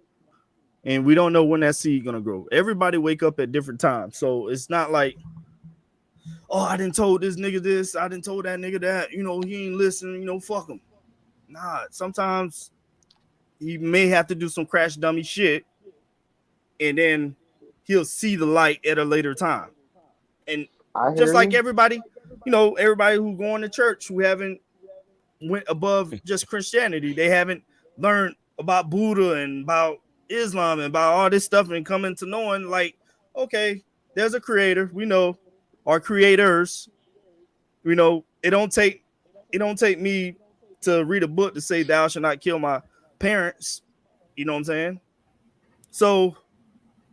and we don't know when that seed gonna grow. Everybody wake up at different times, so it's not like, oh, I didn't told this nigga this, I didn't told that nigga that. You know, he ain't listening. You know, fuck him. Nah, sometimes he may have to do some crash dummy shit, and then he'll see the light at a later time. And I just hear like you. everybody, everybody who going to church who haven't went above just Christianity, they haven't learned about Buddha and about Islam and about all this stuff and coming to knowing like, okay, there's a creator. We know our creators. It don't take me to read a book to say thou shalt not kill my parents. You know what I'm saying? So,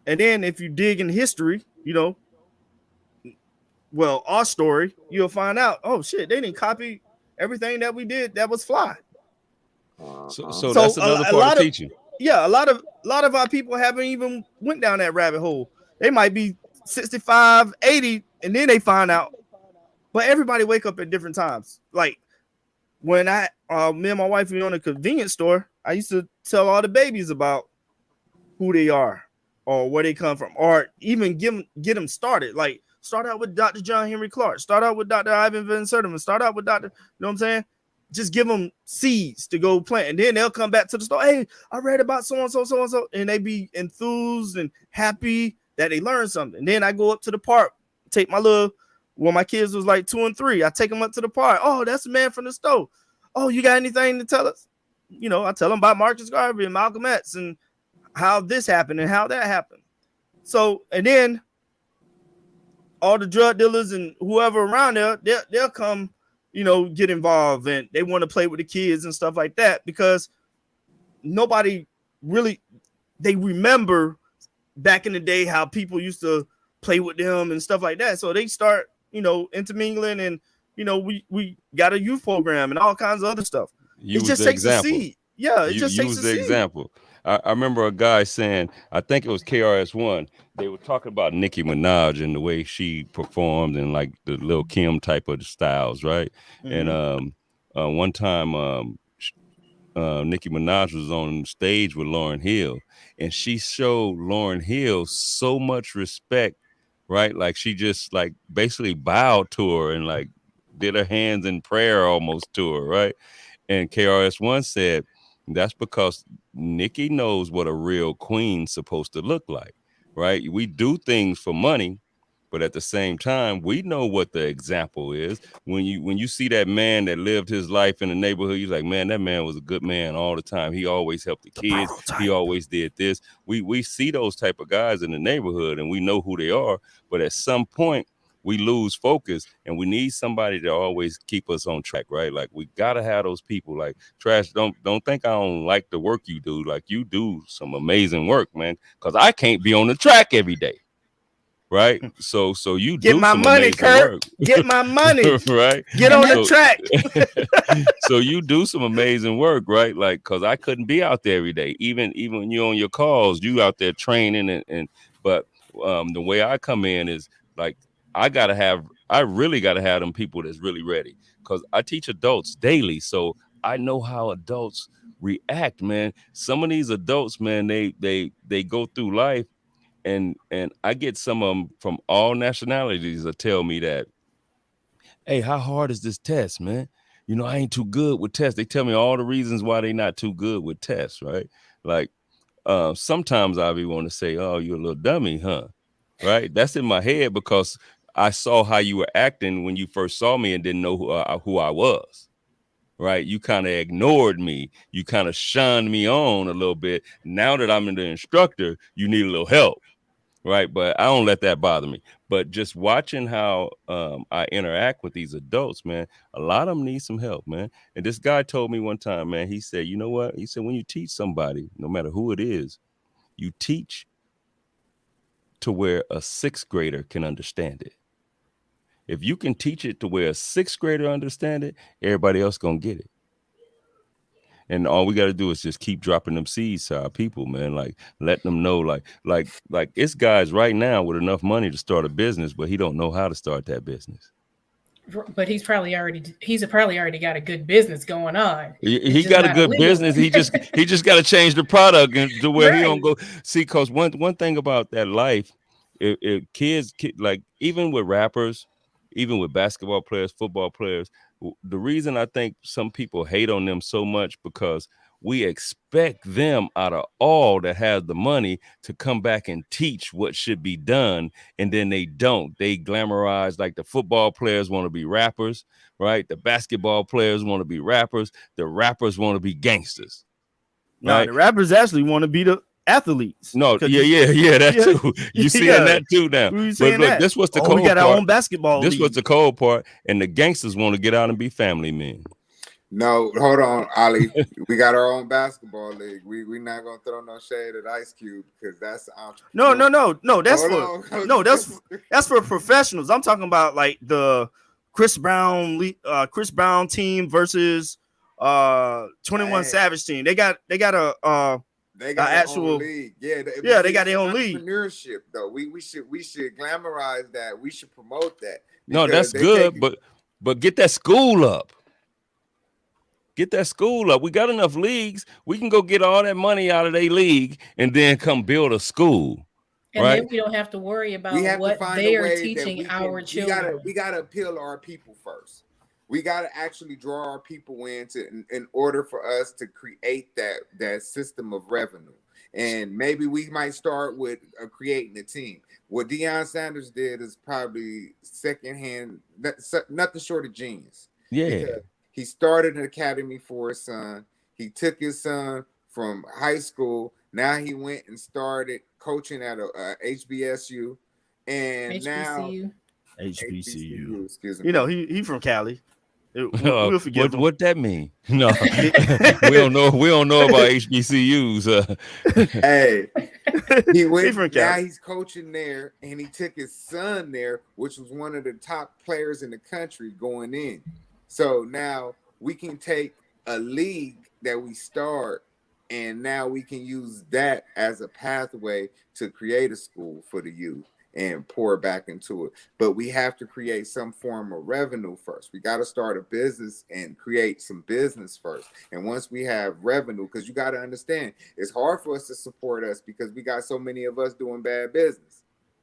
and then if you dig in history, well, our story, you'll find out, oh shit, they didn't copy everything that we did that was fly. So, Uh-huh. so So that's another a part of lot of teaching. yeah, a lot of our people haven't even went down that rabbit hole. They might be 65, 80, and then they find out. But everybody wake up at different times. Like when me and my wife were on a convenience store, I used to tell all the babies about who they are or where they come from, or even get them started. Like start out with Dr. John Henry Clark, start out with Dr. Ivan Van Sertima, start out with Dr. You know what I'm saying? Just give them seeds to go plant, and then they'll come back to the store. Hey, I read about so and so, so and so, and they be enthused and happy that they learned something. And then I go up to the park, take my little. When my kids was like 2 and 3, I take them up to the park. Oh, that's the man from the store. Oh, you got anything to tell us? I tell them about Marcus Garvey and Malcolm X and how this happened and how that happened. So, and then all the drug dealers and whoever around there, they'll come, get involved, and they want to play with the kids and stuff like that because nobody really, they remember back in the day how people used to play with them and stuff like that. So they start, intermingling, and we got a youth program and all kinds of other stuff. It Use just the takes a example. seed. Yeah, it You just takes use a the seed. example. I remember a guy saying, I think it was KRS-One. They were talking about Nicki Minaj and the way she performed and like the Lil Kim type of styles, right? And Mm-hmm. one time, Nicki Minaj was on stage with Lauryn Hill, and she showed Lauryn Hill so much respect, right? Like she just like basically bowed to her and like did her hands in prayer almost to her, right? And KRS-One said that's because Nikki knows what a real queen's supposed to look like, right? We do things for money, but at the same time, we know what the example is. When you see that man that lived his life in the neighborhood, you're like, man, that man was a good man all the time. He always helped the The kids. He prototype. always did this. We see those type of guys in the neighborhood, and we know who they are. But at some point, we lose focus, and we need somebody to always keep us on track, right? Like we gotta have those people. Like Trash, don't think I don't like the work you do. Like you do some amazing work, man. Because I can't be on the track every day, right? So you Get do my some money, amazing Kurt. work, Get my money. right? Get And on the that So track. so you do some amazing work, right? Like, cause I couldn't be out there every day. Even when you're on your calls, you out there training and but the way I come in is like I really gotta have them people that's really ready. Cause I teach adults daily. So I know how adults react, man. Some of these adults, man, they go through life and I get some of them from all nationalities that tell me that, hey, how hard is this test, man? You know, I ain't too good with tests. They tell me all the reasons why they not too good with tests, right? Like sometimes I be want to say, oh, you're a little dummy, huh? Right? That's in my head because I saw how you were acting when you first saw me and didn't know who I was. Right? You kind of ignored me. You kind of shunned me on a little bit. Now that I'm the instructor, you need a little help, right? But I don't let that bother me. But just watching how I interact with these adults, man, a lot of them need some help, man. And this guy told me one time, man, he said, you know what? He said, when you teach somebody, no matter who it is, you teach to where a sixth grader can understand it. If you can teach it to where a sixth grader understand it, everybody else gonna get it. And all we got to do is just keep dropping them seeds to our people, man. Like letting them know, like it's guys right now with enough money to start a business, but he don't know how to start that business. but he's probably already got a good business going on. It's He just got a not a good legal business. one. He just got to change the product and to where he don't Right. go see. Because one thing about that life, if kids like even with rappers, even with basketball players, football players, the reason I think some people hate on them so much because we expect them out of all that has the money to come back and teach what should be done, and then they don't. They glamorize like the football players want to be rappers, right? The basketball players want to be rappers. The rappers want to be gangsters, Nah, right? the rappers actually want to be the athletes. No, Cause yeah, that yeah, too. You seeing yeah. that too now. We were But saying look, that. this was the Oh, we cold got our part. own basketball This was league. the cold part, and the gangsters want to get out and be family men. No, hold on, Ali. We got our own basketball league. We not gonna throw no shade at Ice Cube because that's No, entrepreneur. no, no, no. That's Hold for on. no. That's for professionals. I'm talking about like the Chris Brown team versus 21 Hey, Savage team. They got they a got their own actual league. Yeah, but yeah. They see, got that's their own league. entrepreneurship though. We should glamorize that. We should promote that No, because that's they take good, but get that school up. Get that school up. We got enough leagues. We can go get all that money out of their league and then come build a school, And right? then we don't have to worry we about have to what find a they are way that teaching we our can children. we gotta appeal to our people first. We gotta actually draw our people in order for us to create that system of revenue. And maybe we might start with creating a team. What Deion Sanders did is probably secondhand, nothing short of genius, Yeah. because he started an academy for his son. He took his son from high school. Now he went and started coaching at a HBSU, and now HBCU. HBCU. Excuse You me. know he from Cali. We'll forgive him. What that mean? No, we don't know. We don't know about HBCUs. Hey, he he went. from Now Cali. he's coaching there, and he took his son there, which was one of the top players in the country going in. So now we can take a league that we start, and now we can use that as a pathway to create a school for the youth and pour back into it. But we have to create some form of revenue first. We got to start a business and create some business first. And once we have revenue, because you got to understand, it's hard for us to support us because we got so many of us doing bad business.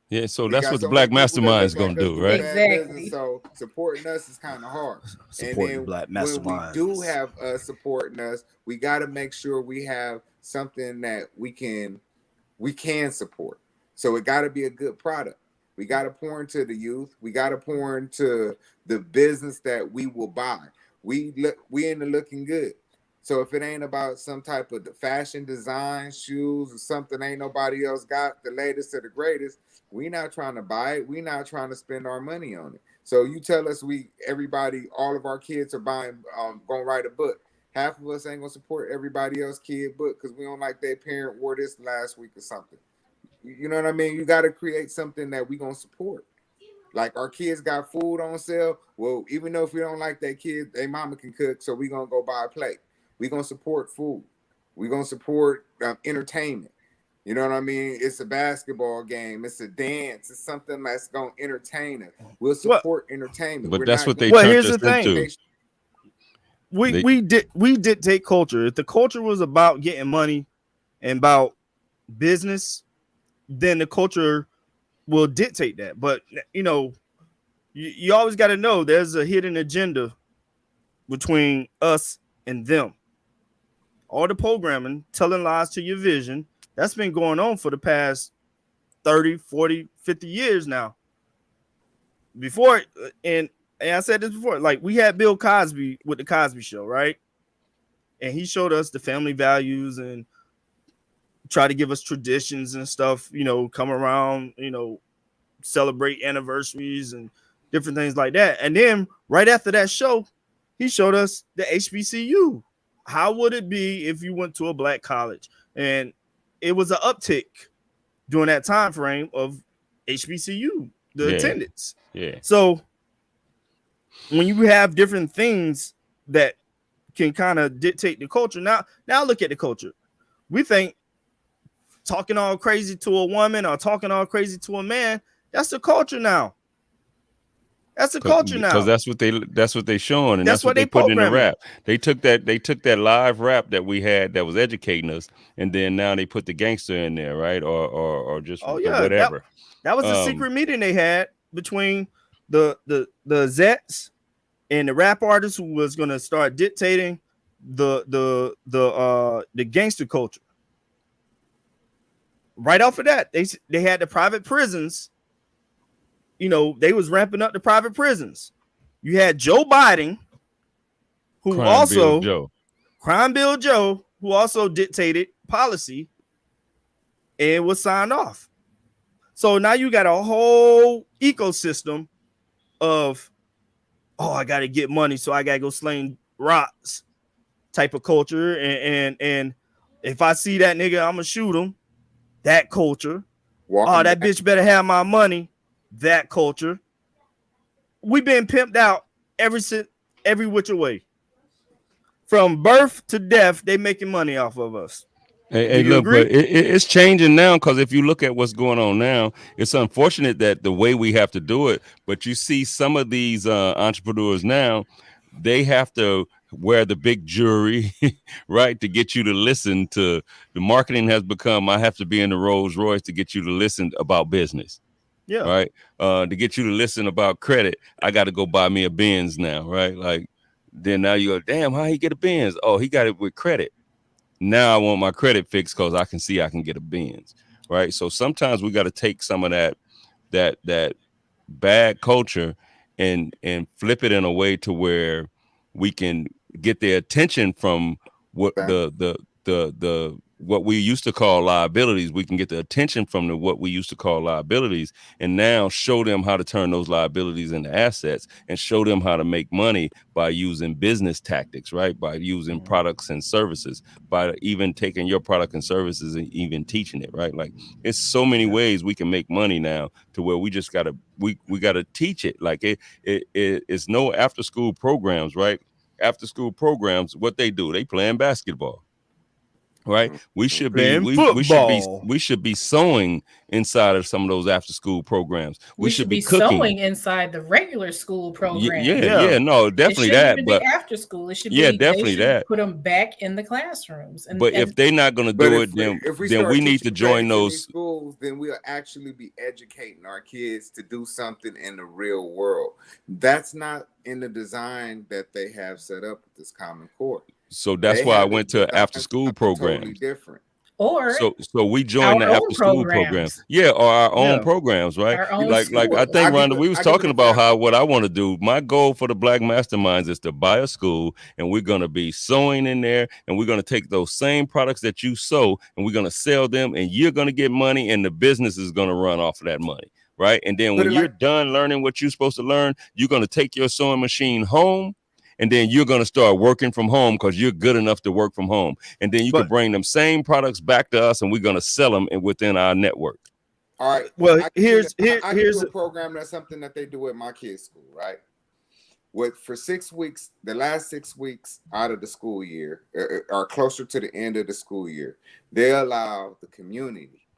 Yeah, so We that's got what the so many Black people that Mastermind look is gonna like us do, doing right? bad Exactly. business, so supporting us is kind of hard. And Support the then black when we do masterminds. have supporting us, we got to make sure we have something that we can support. So it got to be a good product. We got to pour into the youth. We got to pour into the business that we will buy. We into looking good. So if it ain't about some type of the fashion design, shoes, or something ain't nobody else got the latest or the greatest, we not trying to buy it. We not trying to spend our money on it. So you tell us everybody, all of our kids are buying, gonna write a book. Half of us ain't gonna support everybody else kid book because we don't like their parent wore this last week or something. You know what I mean? You got to create something that we gonna support. Like our kids got food on sale. Well, even though if we don't like that kid, they mama can cook, so we gonna go buy a plate. We gonna support food. We gonna support entertainment. You know what I mean? It's a basketball game. It's a dance. It's something that's gonna entertain us. We'll Well, support entertainment. But We're that's not what they going well, to turned here's us the thing. into. They, We dictate culture. If the culture was about getting money and about business, then the culture will dictate that. But you know, you always got to know there's a hidden agenda between us and them. All the programming, telling lies to your vision, that's been going on for the past 30, 40, 50 years now. Before, and I said this before, like we had Bill Cosby with the Cosby Show, right? And he showed us the family values and try to give us traditions and stuff, you know, come around, you know, celebrate anniversaries and different things like that. And then right after that show, he showed us the HBCU. How would it be if you went to a black college? And it was an uptick during that time frame of HBCU, the yeah, attendance. yeah. So when you have different things that can kind of dictate the culture, now look at the culture. We think talking all crazy to a woman or talking all crazy to a man, that's the culture now. That's the culture Because now. that's what they showing, and That's that's what what they they put in the programming. rap. They took that live rap that we had that was educating us, and then now they put the gangster in there, right? Or just Oh the yeah, whatever. that was a Um, secret meeting they had between the Zets and the rap artists who was gonna start dictating the gangster culture. Right off of that, they had the private prisons. You know, they was ramping up the private prisons. You had Joe Biden, who Crime Bill also Joe. Crime Bill Joe, who also dictated policy and was signed off. So now you got a whole ecosystem of, oh, I got to get money, so I got to go sling rocks type of culture. And if I see that nigga, I'm going to shoot him. That culture. Oh, walking that back. bitch better have my money. That culture. We've been pimped out every which way. From birth to death, they making money off of us. Do Hey, you look, but agree? it's changing now because if you look at what's going on now, it's unfortunate that the way we have to do it. But you see some of these entrepreneurs now, they have to wear the big jury, right, to get you to listen to. The marketing has become, I have to be in the Rolls Royce to get you to listen about business, Yeah. right? To get you to listen about credit, I got to go buy me a Benz now, right? Like, then now you go, damn, how he get a Benz? Oh, he got it with credit. Now I want my credit fixed because I can see I can get a Benz, right? So sometimes we got to take some of that bad culture and flip it in a way to where we can get their attention from what the what we used to call liabilities. We can get the attention from what we used to call liabilities, and now show them how to turn those liabilities into assets, and show them how to make money by using business tactics, right? By using products and services, by even taking your product and services and even teaching it, right? Like it's so many ways we can make money now to where we just gotta teach it. Like it's no after school programs, right? after school programs, what they do, they playing basketball. Right, we should be Playing football. we should be sewing inside of some of those after school programs. We should should be be cooking. sewing inside the regular school program. Yeah. No, It definitely shouldn't that. even be But after school. It should yeah, be, they definitely should that. put them back in the classrooms. But if they're not going to But do it, then if we then start we need to teaching join trades in these those. schools, then we'll actually be educating our kids to do something in the real world. That's not in the design that they have set up with this Common Core. So that's They why I have went designed to after school something totally programs. different. Or So we join the our own after school program. programs. Yeah, or our own Yeah. programs, right? Our own Like I schools. think, I'll give Rhonda, you- we was I'll give you talking an about example. what I want to do. My goal for the Black Masterminds is to buy a school, and we're going to be sewing in there, and we're going to take those same products that you sew, and we're going to sell them, and you're going to get money, and the business is going to run off of that money, right? And then Put when it you're like- done learning what you're supposed to learn, you're going to take your sewing machine home. And then you're going to start working from home because you're good enough to work from home. And then you can But- bring them same products back to us, and we're going to sell them within our network. All right. Well, I here's give here's you a program. That's something that they do at my kids' school, right? For 6 weeks, the last 6 weeks out of the school year, or closer to the end of the school year, they allow the community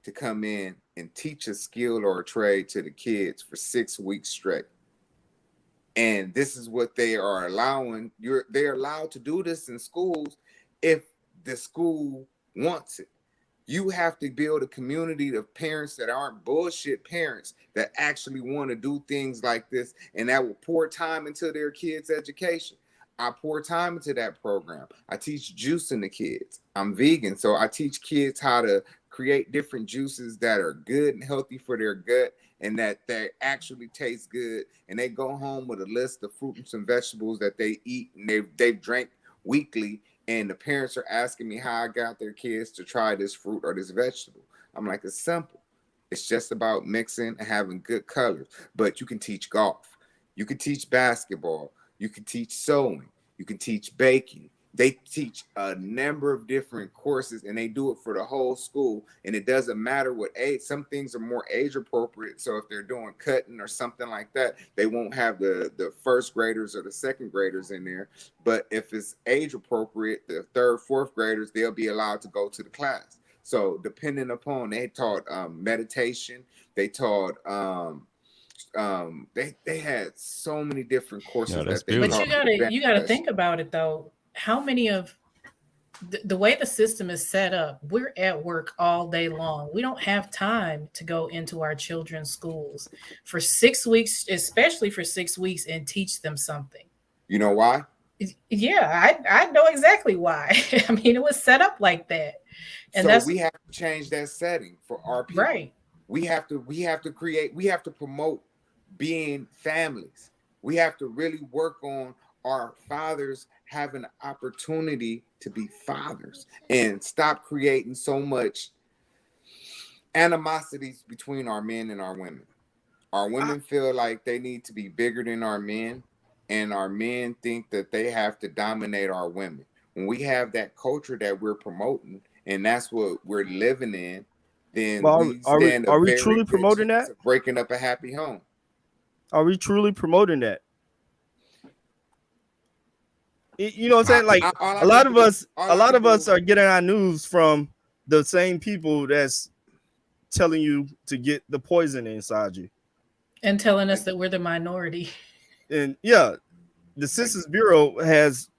to come in and teach a skill or a trade to the kids for 6 weeks straight. And this is what they are allowing. They're allowed to do this in schools if the school wants it. You have to build a community of parents that aren't bullshit parents that actually want to do things like this and that will pour time into their kids' education. I pour time into that program. I teach juicing the kids. I'm vegan, so I teach kids how to create different juices that are good and healthy for their gut and that they actually taste good. And they go home with a list of fruits and vegetables that they eat and they've drank weekly. And the parents are asking me how I got their kids to try this fruit or this vegetable. I'm like, it's simple. It's just about mixing and having good colors. But you can teach golf. You can teach basketball. You can teach sewing. You can teach baking. They teach a number of different courses and they do it for the whole school. And it doesn't matter what age. Some things are more age appropriate. So if they're doing cutting or something like that, they won't have the first graders or the second graders in there. But if it's age appropriate, the third, fourth graders, they'll be allowed to go to the class. So depending upon, they taught meditation. They taught they had so many different courses that's that they But taught. you gotta think about it though. How many of the way the system is set up, we're at work all day long. We don't have time to go into our children's schools for 6 weeks, especially for 6 weeks, and teach them something. You know why? Yeah, I know exactly why. I mean, it was set up like that. And So that's we have to change that setting for our people. right. We have to promote being families. We have to really work on our fathers having an opportunity to be fathers and stop creating so much animosities between our men and our women. Our women feel like they need to be bigger than our men, and our men think that they have to dominate our women. When we have that culture that we're promoting, and that's what we're living in, then Well, we stand are a we very truly good promoting chance that? of breaking up a happy home. Are we truly promoting that? You know what I'm saying? Like All I a lot can of do- us, all a I lot can of do- us are getting our news from the same people that's telling you to get the poison inside you. And telling us that we're the minority. And yeah, the Census Bureau has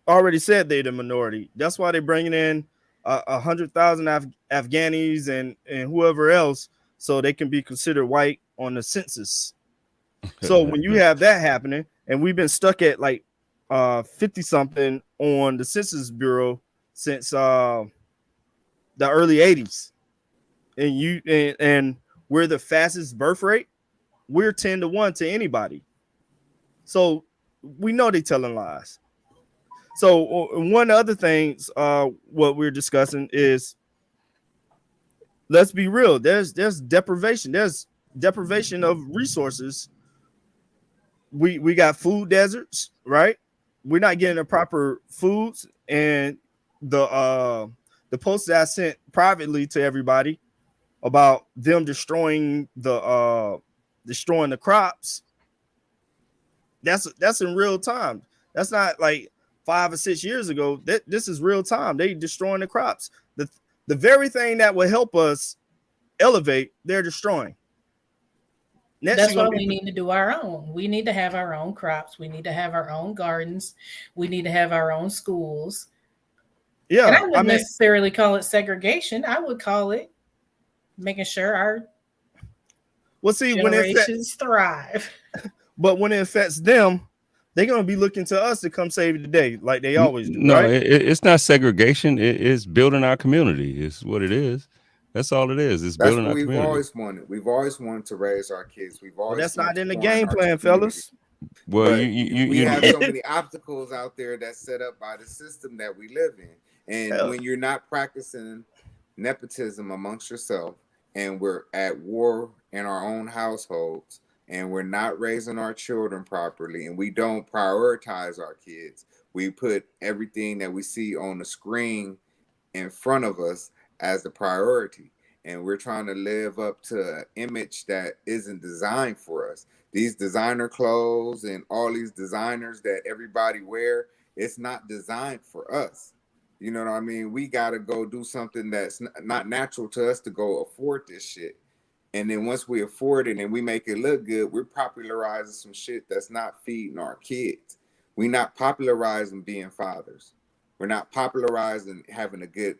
already said they're the minority. That's why they're bringing in 100,000 Afghanis and whoever else, so they can be considered white on the census. So when you have that happening, and we've been stuck at like 50 something on the Census Bureau since the early 80s, and we're the fastest birth rate. We're 10-1 to anybody. So we know they're telling lies. So one of the other things what we're discussing is, let's be real, there's deprivation. There's deprivation of resources. We got food deserts, right? We're not getting the proper foods. And the post that I sent privately to everybody about them destroying the crops, that's in real time. That's not like 5 or 6 years ago. This is real time. They destroying the crops. The very thing that will help us elevate, they're destroying. Next, That's why we need to do our own. We need to have our own crops. We need to have our own gardens. We need to have our own schools. Yeah, and I wouldn't necessarily call it segregation. I would call it making sure our generations thrive. But when it affects them, they're going to be looking to us to come save the day like they always do. No, right? It's not segregation. It's building our community. It's what it is. That's all it is. It's building our community. Always wanted. We've always wanted to raise our kids. We've always. That's not in the game plan, fellas. Well, we have so many obstacles out there that's set up by the system that we live in, and when you're not practicing nepotism amongst yourself, and we're at war in our own households, and we're not raising our children properly, and we don't prioritize our kids, we put everything that we see on the screen in front of us as the priority, and we're trying to live up to an image that isn't designed for us. These designer clothes and all these designers that everybody wear, it's not designed for us. You know what I mean? We got to go do something that's not natural to us to go afford this shit. And then once we afford it and we make it look good, we're popularizing some shit that's not feeding our kids. We're not popularizing being fathers. We're not popularizing having a good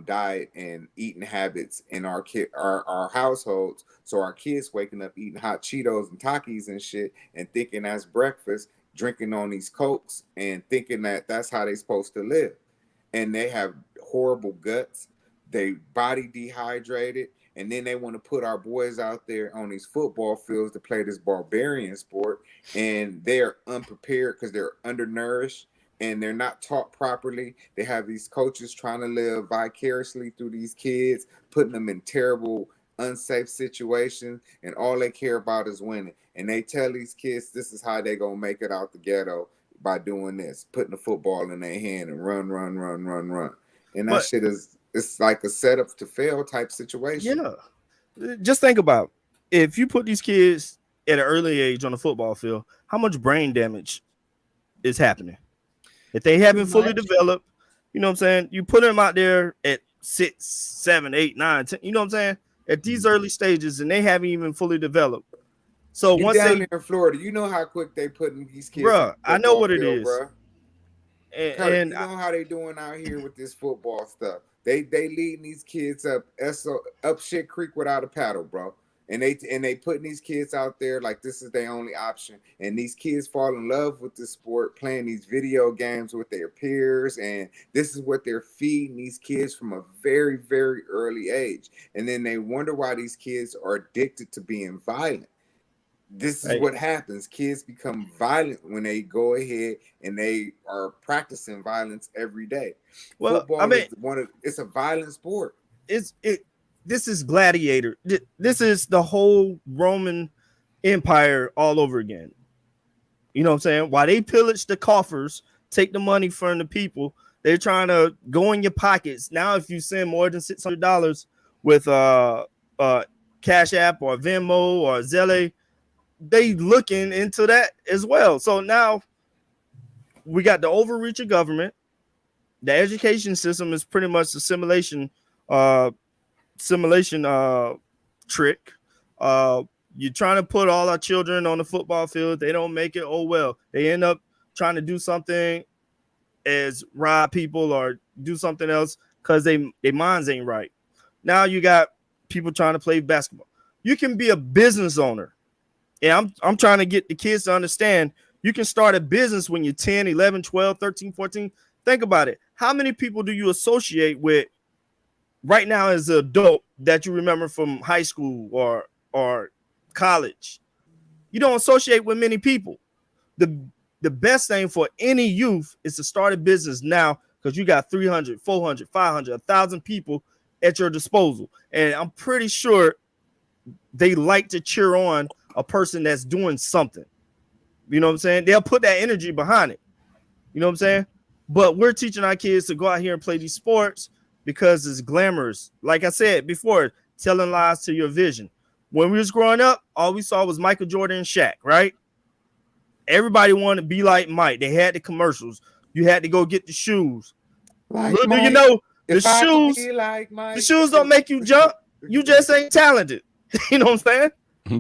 diet and eating habits in our households. So our kids waking up eating hot Cheetos and Takis and shit and thinking that's breakfast, drinking on these Cokes and thinking that that's how they're supposed to live. And they have horrible guts. They body dehydrated. And then they want to put our boys out there on these football fields to play this barbarian sport. And they're unprepared because they're undernourished and they're not taught properly. They have these coaches trying to live vicariously through these kids, putting them in terrible, unsafe situations. And all they care about is winning. And they tell these kids this is how they're going to make it out the ghetto by doing this, putting the football in their hand and run. And that shit is, it's like a setup to fail type situation. Yeah. Just think about if you put these kids at an early age on the football field, how much brain damage is happening? If they haven't fully developed, you know what I'm saying? You put them out there at 6, 7, 8, 9, 10, you know what I'm saying? At these early stages, and they haven't even fully developed. So once down there in Florida, you know how quick they putting these kids. Bro, I know what it is. Bro. And you know how they doing out here with this football stuff. They leading these kids up shit creek without a paddle, bro. And they putting these kids out there like this is their only option. And these kids fall in love with the sport, playing these video games with their peers. And this is what they're feeding these kids from a very, very early age. And then they wonder why these kids are addicted to being violent. This is what happens. Kids become violent when they go ahead and they are practicing violence every day. Well, football it's a violent sport. This is gladiator. This is the whole Roman Empire all over again. You know what I'm saying? While they pillage the coffers, take the money from the people, they're trying to go in your pockets. Now, if you send more than $600 with Cash App or Venmo or Zelle, they looking into that as well. So now we got the overreach of government. The education system is pretty much a simulation trick. You're trying to put all our children on the football field. They don't make it. Oh, well, they end up trying to do something as rob people or do something else because their minds ain't right. Now you got people trying to play basketball. You can be a business owner. And I'm trying to get the kids to understand you can start a business when you're 10, 11, 12, 13, 14. Think about it. How many people do you associate with right now as an adult that you remember from high school or college? You don't associate with many people. The best thing for any youth is to start a business now because you got 300, 400, 500, 1,000 people at your disposal. And I'm pretty sure they like to cheer on a person that's doing something. You know what I'm saying? They'll put that energy behind it. You know what I'm saying? But we're teaching our kids to go out here and play these sports because it's glamorous. Like I said before, telling lies to your vision. When we was growing up, all we saw was Michael Jordan and Shaq, right? Everybody wanted to be like Mike. They had the commercials. You had to go get the shoes. Like Little do you Mike, know, the if I could shoes, be like Mike, the shoes don't make you jump. You just ain't talented. You know what I'm saying?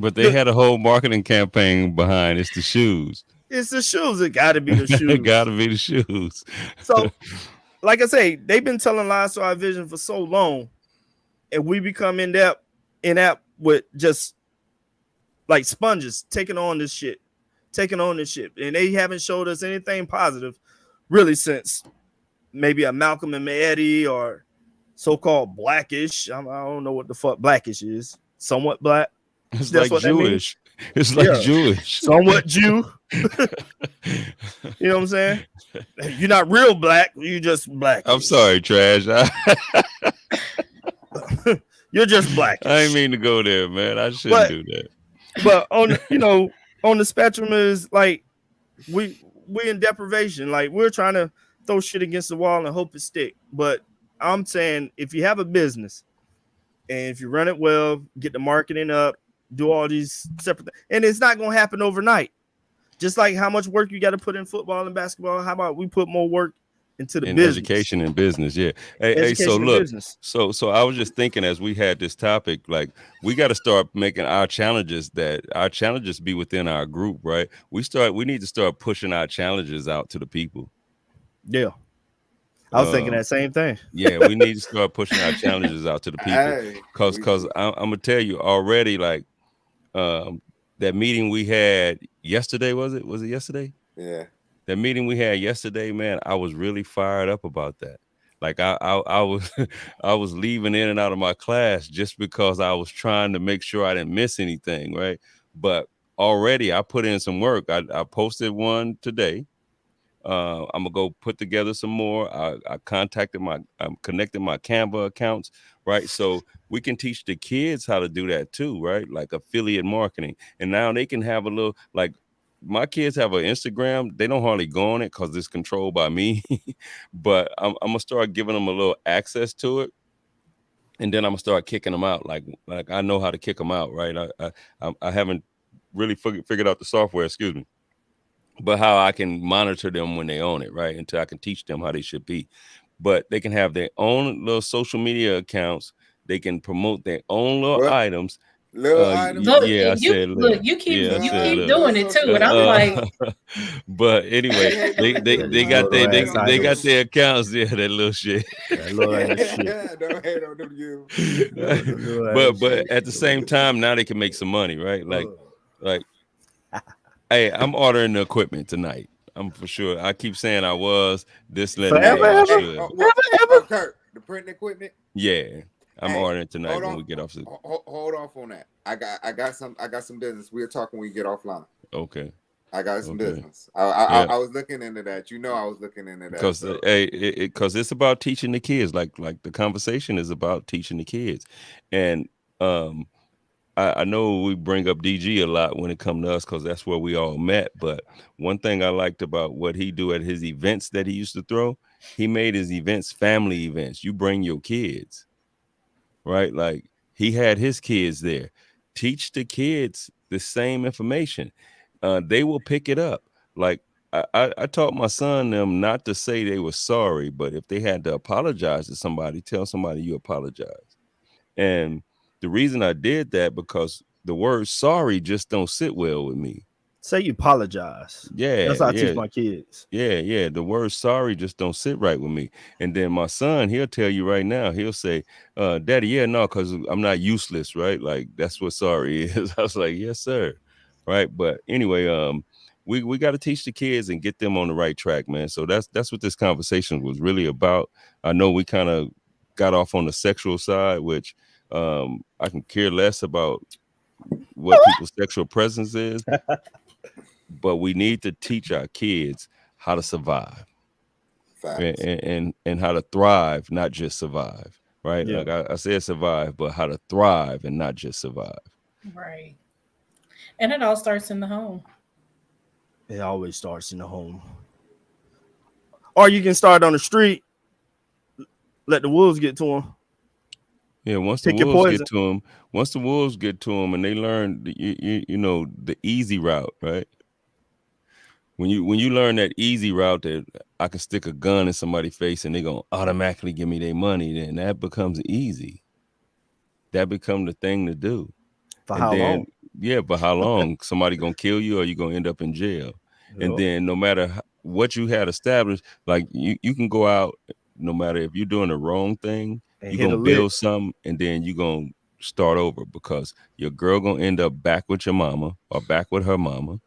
But they had a whole marketing campaign behind it's the shoes. It's the shoes. It got to be the It shoes. gotta be the shoes. So, like I say, they've been telling lies to our vision for so long, and we become inept with just like sponges taking on this shit, and they haven't showed us anything positive, really, since maybe a Malcolm and Eddie or so-called Blackish. I don't know what the fuck Blackish is. Somewhat black. It's That's like what Jewish. It's like Yeah. Jewish. Somewhat Jew. You know what I'm saying? You're not real black. You just black. I'm sorry, Trash. You're just black. I didn't mean to go there, man. I shouldn't do that. But on the spectrum is like we in deprivation. Like we're trying to throw shit against the wall and hope it stick. But I'm saying if you have a business and if you run it well, get the marketing up, do all these separate things, and it's not gonna happen overnight. Just like how much work you got to put in football and basketball, how about we put more work into the business? Education and business, yeah. Hey, so look, so I was just thinking as we had this topic, like we got to start making our challenges be within our group, right? We need to start pushing our challenges out to the people. Yeah. I was thinking that same thing. Yeah, we need to start pushing our challenges out to the people. Because I'm gonna tell you already, like that meeting we had yesterday, was it yesterday? Yeah. That meeting we had yesterday, man, I was really fired up about that. Like I was I was leaving in and out of my class just because I was trying to make sure I didn't miss anything, right? But already I put in some work. I posted one today. I'm gonna go put together some more. I'm connected my Canva accounts, right? So we can teach the kids how to do that too, right? Like affiliate marketing. And now they can have a little, like my kids have an Instagram. They don't hardly go on it because it's controlled by me. But I'm gonna start giving them a little access to it. And then I'm gonna start kicking them out. Like I know how to kick them out, right? I haven't really figured out the software, excuse me. But how I can monitor them when they own it, right? Until I can teach them how they should be. But they can have their own little social media accounts. They can promote their own little items. Items. Yeah, you keep doing it too, and I'm like, but anyway, they got their accounts. Yeah, that little shit. That little ass shit. Don't hate on them, you. But at the same time, now they can make some money, right? Like. Hey, I'm ordering the equipment tonight. I'm for sure. I keep saying I was this letting Kurt, the printing equipment. Yeah, I'm ordering tonight when we get off. Hold off on that. I got some business. We're talking when we get offline. Okay. I got some business. I was looking into that. I was looking into that because it's about teaching the kids. Like the conversation is about teaching the kids, and I know we bring up DG a lot when it comes to us because that's where we all met. But one thing I liked about what he do at his events that he used to throw, he made his events family events. You bring your kids, right? Like he had his kids there. Teach the kids the same information. They will pick it up. Like I taught my son them not to say they were sorry, but if they had to apologize to somebody, tell somebody you apologize. And the reason I did that because the word sorry just don't sit well with me. Say you apologize. Yeah. That's how I teach my kids. Yeah. The word sorry just don't sit right with me. And then my son, he'll tell you right now, he'll say, Daddy, no, because I'm not useless, right? Like that's what sorry is. I was like, yes, sir. Right. But anyway, we got to teach the kids and get them on the right track, man. So that's what this conversation was really about. I know we kind of got off on the sexual side, which I can care less about what people's sexual presence is, but we need to teach our kids how to survive and how to thrive, not just survive, right? Yeah. Like I said survive, but how to thrive and not just survive. Right. And it all starts in the home. It always starts in the home. Or you can start on the street, let the wolves get to them. Yeah, once the wolves get to them and they learn, you know, the easy route, right? When you learn that easy route that I can stick a gun in somebody's face and they're gonna automatically give me their money, then that becomes easy. That becomes the thing to do. For And how then, long? yeah, but how long? Somebody gonna kill you, or you gonna end up in jail? And Yup. then, no matter what you had established, like you can go out, no matter if you're doing the wrong thing, And you're hit a gonna lick. build something, and then you're gonna start over because your girl gonna end up back with your mama or back with her mama.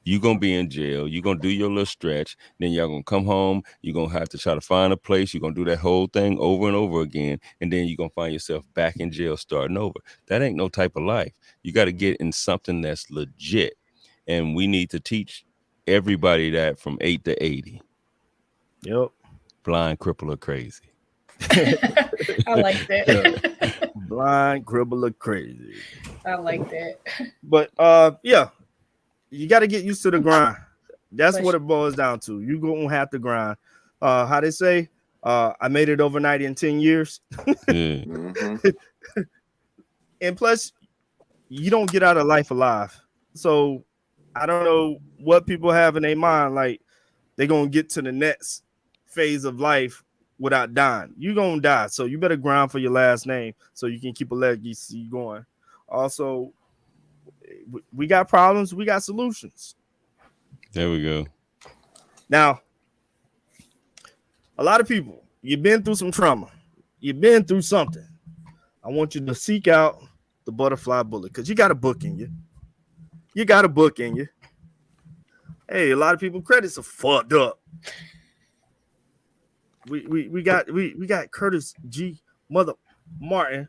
You gonna be in jail. You gonna do your little stretch. Then y'all gonna come home. You're gonna have to try to find a place. You're gonna do that whole thing over and over again. And then you're gonna find yourself back in jail starting over. That ain't no type of life. You got to get in something that's legit. And we need to teach everybody that from 8 to 80. Yep. Blind, cripple, or crazy. I like that. Blind, cripple, or crazy. I like that. But yeah, you got to get used to the grind. That's But what it boils down to. You gonna have to grind. How they say, I made it overnight in 10 years. Yeah. Mhm. And plus, you don't get out of life alive. So I don't know what people have in their mind, like they're gonna get to the next phase of life without dying. You're gonna die. So you better grind for your last name so you can keep a legacy going. Also, we got problems, we got solutions. There we go. Now, a lot of people, you've been through some trauma, you've been through something. I want you to seek out the butterfly bullet because you got a book in you. You got a book in you. Hey, a lot of people credits are fucked up. We got Curtis G. Mother Martin.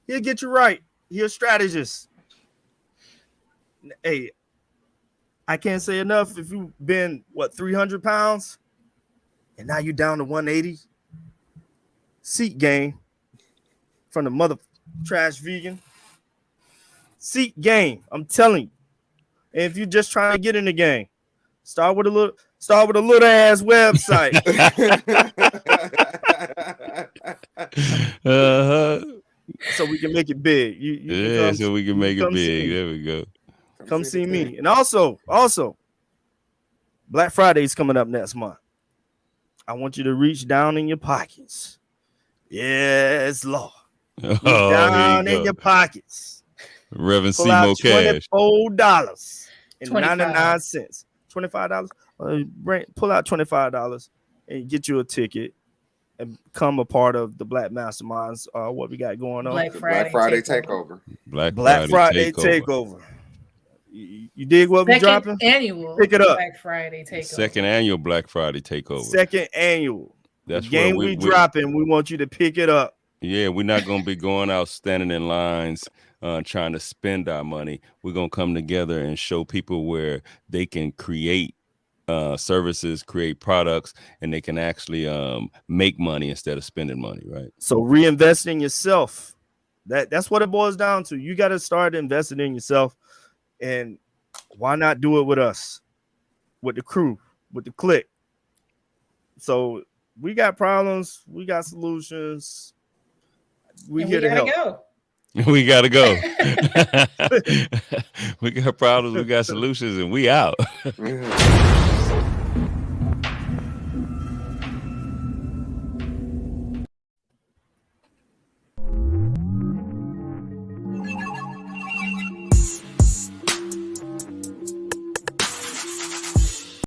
He'll get you right. He's a strategist. Hey, I can't say enough. If you've been 300 pounds and now you're down to 180, seat game from the mother trash vegan. Seat game. I'm telling you. And if you're just trying to get in the game, start with a little ass website. So we can make it big. You Yeah, can so we can make it come see big. me. There we go. Come see me. And also, Black Friday is coming up next month. I want you to reach down in your pockets. Yes, Lord. Reach Oh, here down you in your go. pockets. Reverend Pull out Seymour Cash. $24.99. $25. Pull out $25 and get you a ticket and become a part of the Black Masterminds. What we got going on? Black The Friday, Black Friday takeover. Black Friday takeover. You dig what we dropping? Annual Pick it up. Black Friday takeover. Second annual Black Friday takeover. Second annual. That's the game where we dropping. We want you to pick it up. Yeah, we're not gonna be going out standing in lines trying to spend our money. We're gonna come together and show people where they can create services, create products, and they can actually make money instead of spending money, right? So reinvest in yourself. That's what it boils down to. You got to start investing in yourself. And why not do it with us, with the crew, with the clique? So we got problems, we got solutions. We here to help. Go. We gotta go. We got problems, we got solutions, and we out.